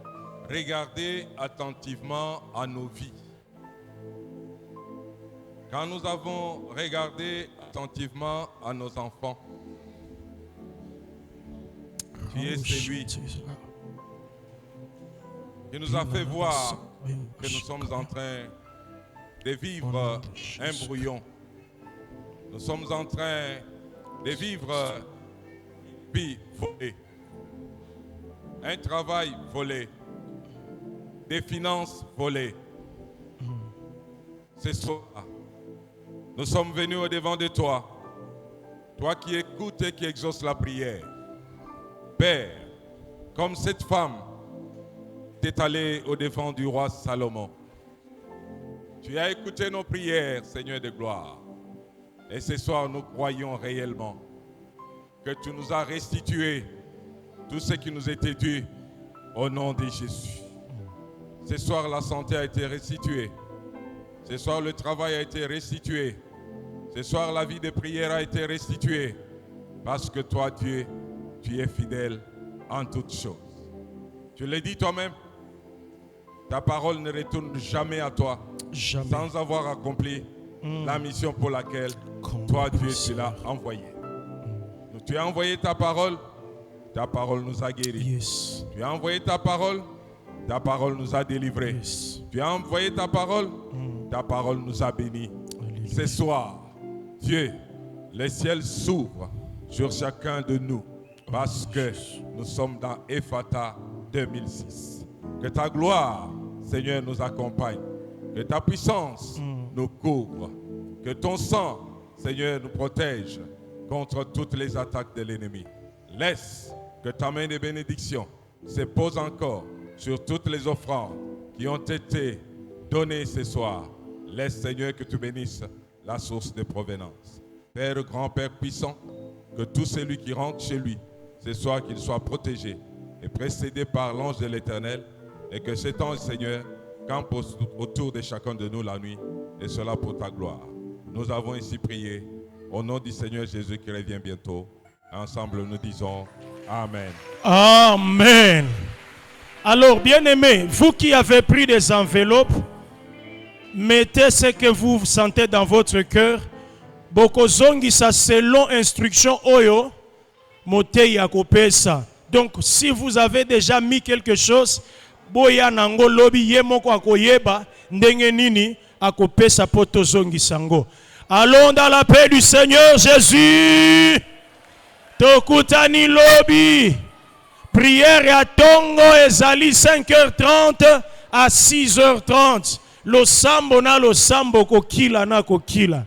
regardé attentivement à nos vies, quand nous avons regardé attentivement à nos enfants, tu es celui qui nous a fait voir que nous sommes en train de vivre un brouillon. Nous sommes en train de vivre une vie volée, un travail volé, des finances volées. Ce soir, nous sommes venus au-devant de toi, toi qui écoutes et qui exauces la prière. Père, comme cette femme, tu es allé au-devant du roi Salomon. Tu as écouté nos prières, Seigneur de gloire. Et ce soir, nous croyons réellement que tu nous as restitué tout ce qui nous était dû au nom de Jésus. Ce soir, la santé a été restituée. Ce soir, le travail a été restitué. Ce soir, la vie de prière a été restituée. Parce que toi, Dieu, tu es fidèle en toutes choses. Tu l'as dit toi-même, ta parole ne retourne jamais à toi. Jamais. Sans avoir accompli la mission pour laquelle toi, Dieu, tu l'as envoyé. Tu as envoyé ta parole nous a guéris. Yes. Tu as envoyé ta parole nous a délivrés. Yes. Tu as envoyé ta parole nous a bénis. Alléluia. Ce soir, Dieu, le ciel s'ouvre sur chacun de nous parce que nous sommes dans Ephata 2006. Que ta gloire, Seigneur, nous accompagne. Que ta puissance nous couvre. Que ton sang, Seigneur, nous protège contre toutes les attaques de l'ennemi. Laisse que ta main de bénédiction se pose encore sur toutes les offrandes qui ont été données ce soir. Laisse, Seigneur, que tu bénisses la source de provenance. Père, grand-père puissant, que tout celui qui rentre chez lui, ce soir qu'il soit protégé et précédé par l'ange de l'Éternel, et que cet ange, Seigneur, campe autour de chacun de nous la nuit, et cela pour ta gloire. Nous avons ainsi prié au nom du Seigneur Jésus qui revient bientôt. Ensemble, nous disons Amen. Amen. Alors, bien-aimés, vous qui avez pris des enveloppes, mettez ce que vous sentez dans votre cœur. Bokozongisa selon instruction Oyo, mote yakopesa. Donc, si vous avez déjà mis quelque chose, boya nango lobi ye moko akoyeba ndenge nini akopesa poto zongi sango. Allons dans la paix du Seigneur Jésus. Tokutani lobi. Prière à Tongo ezali 5h30 à 6h30. Lo sambo na lo sambo kokila na kokila.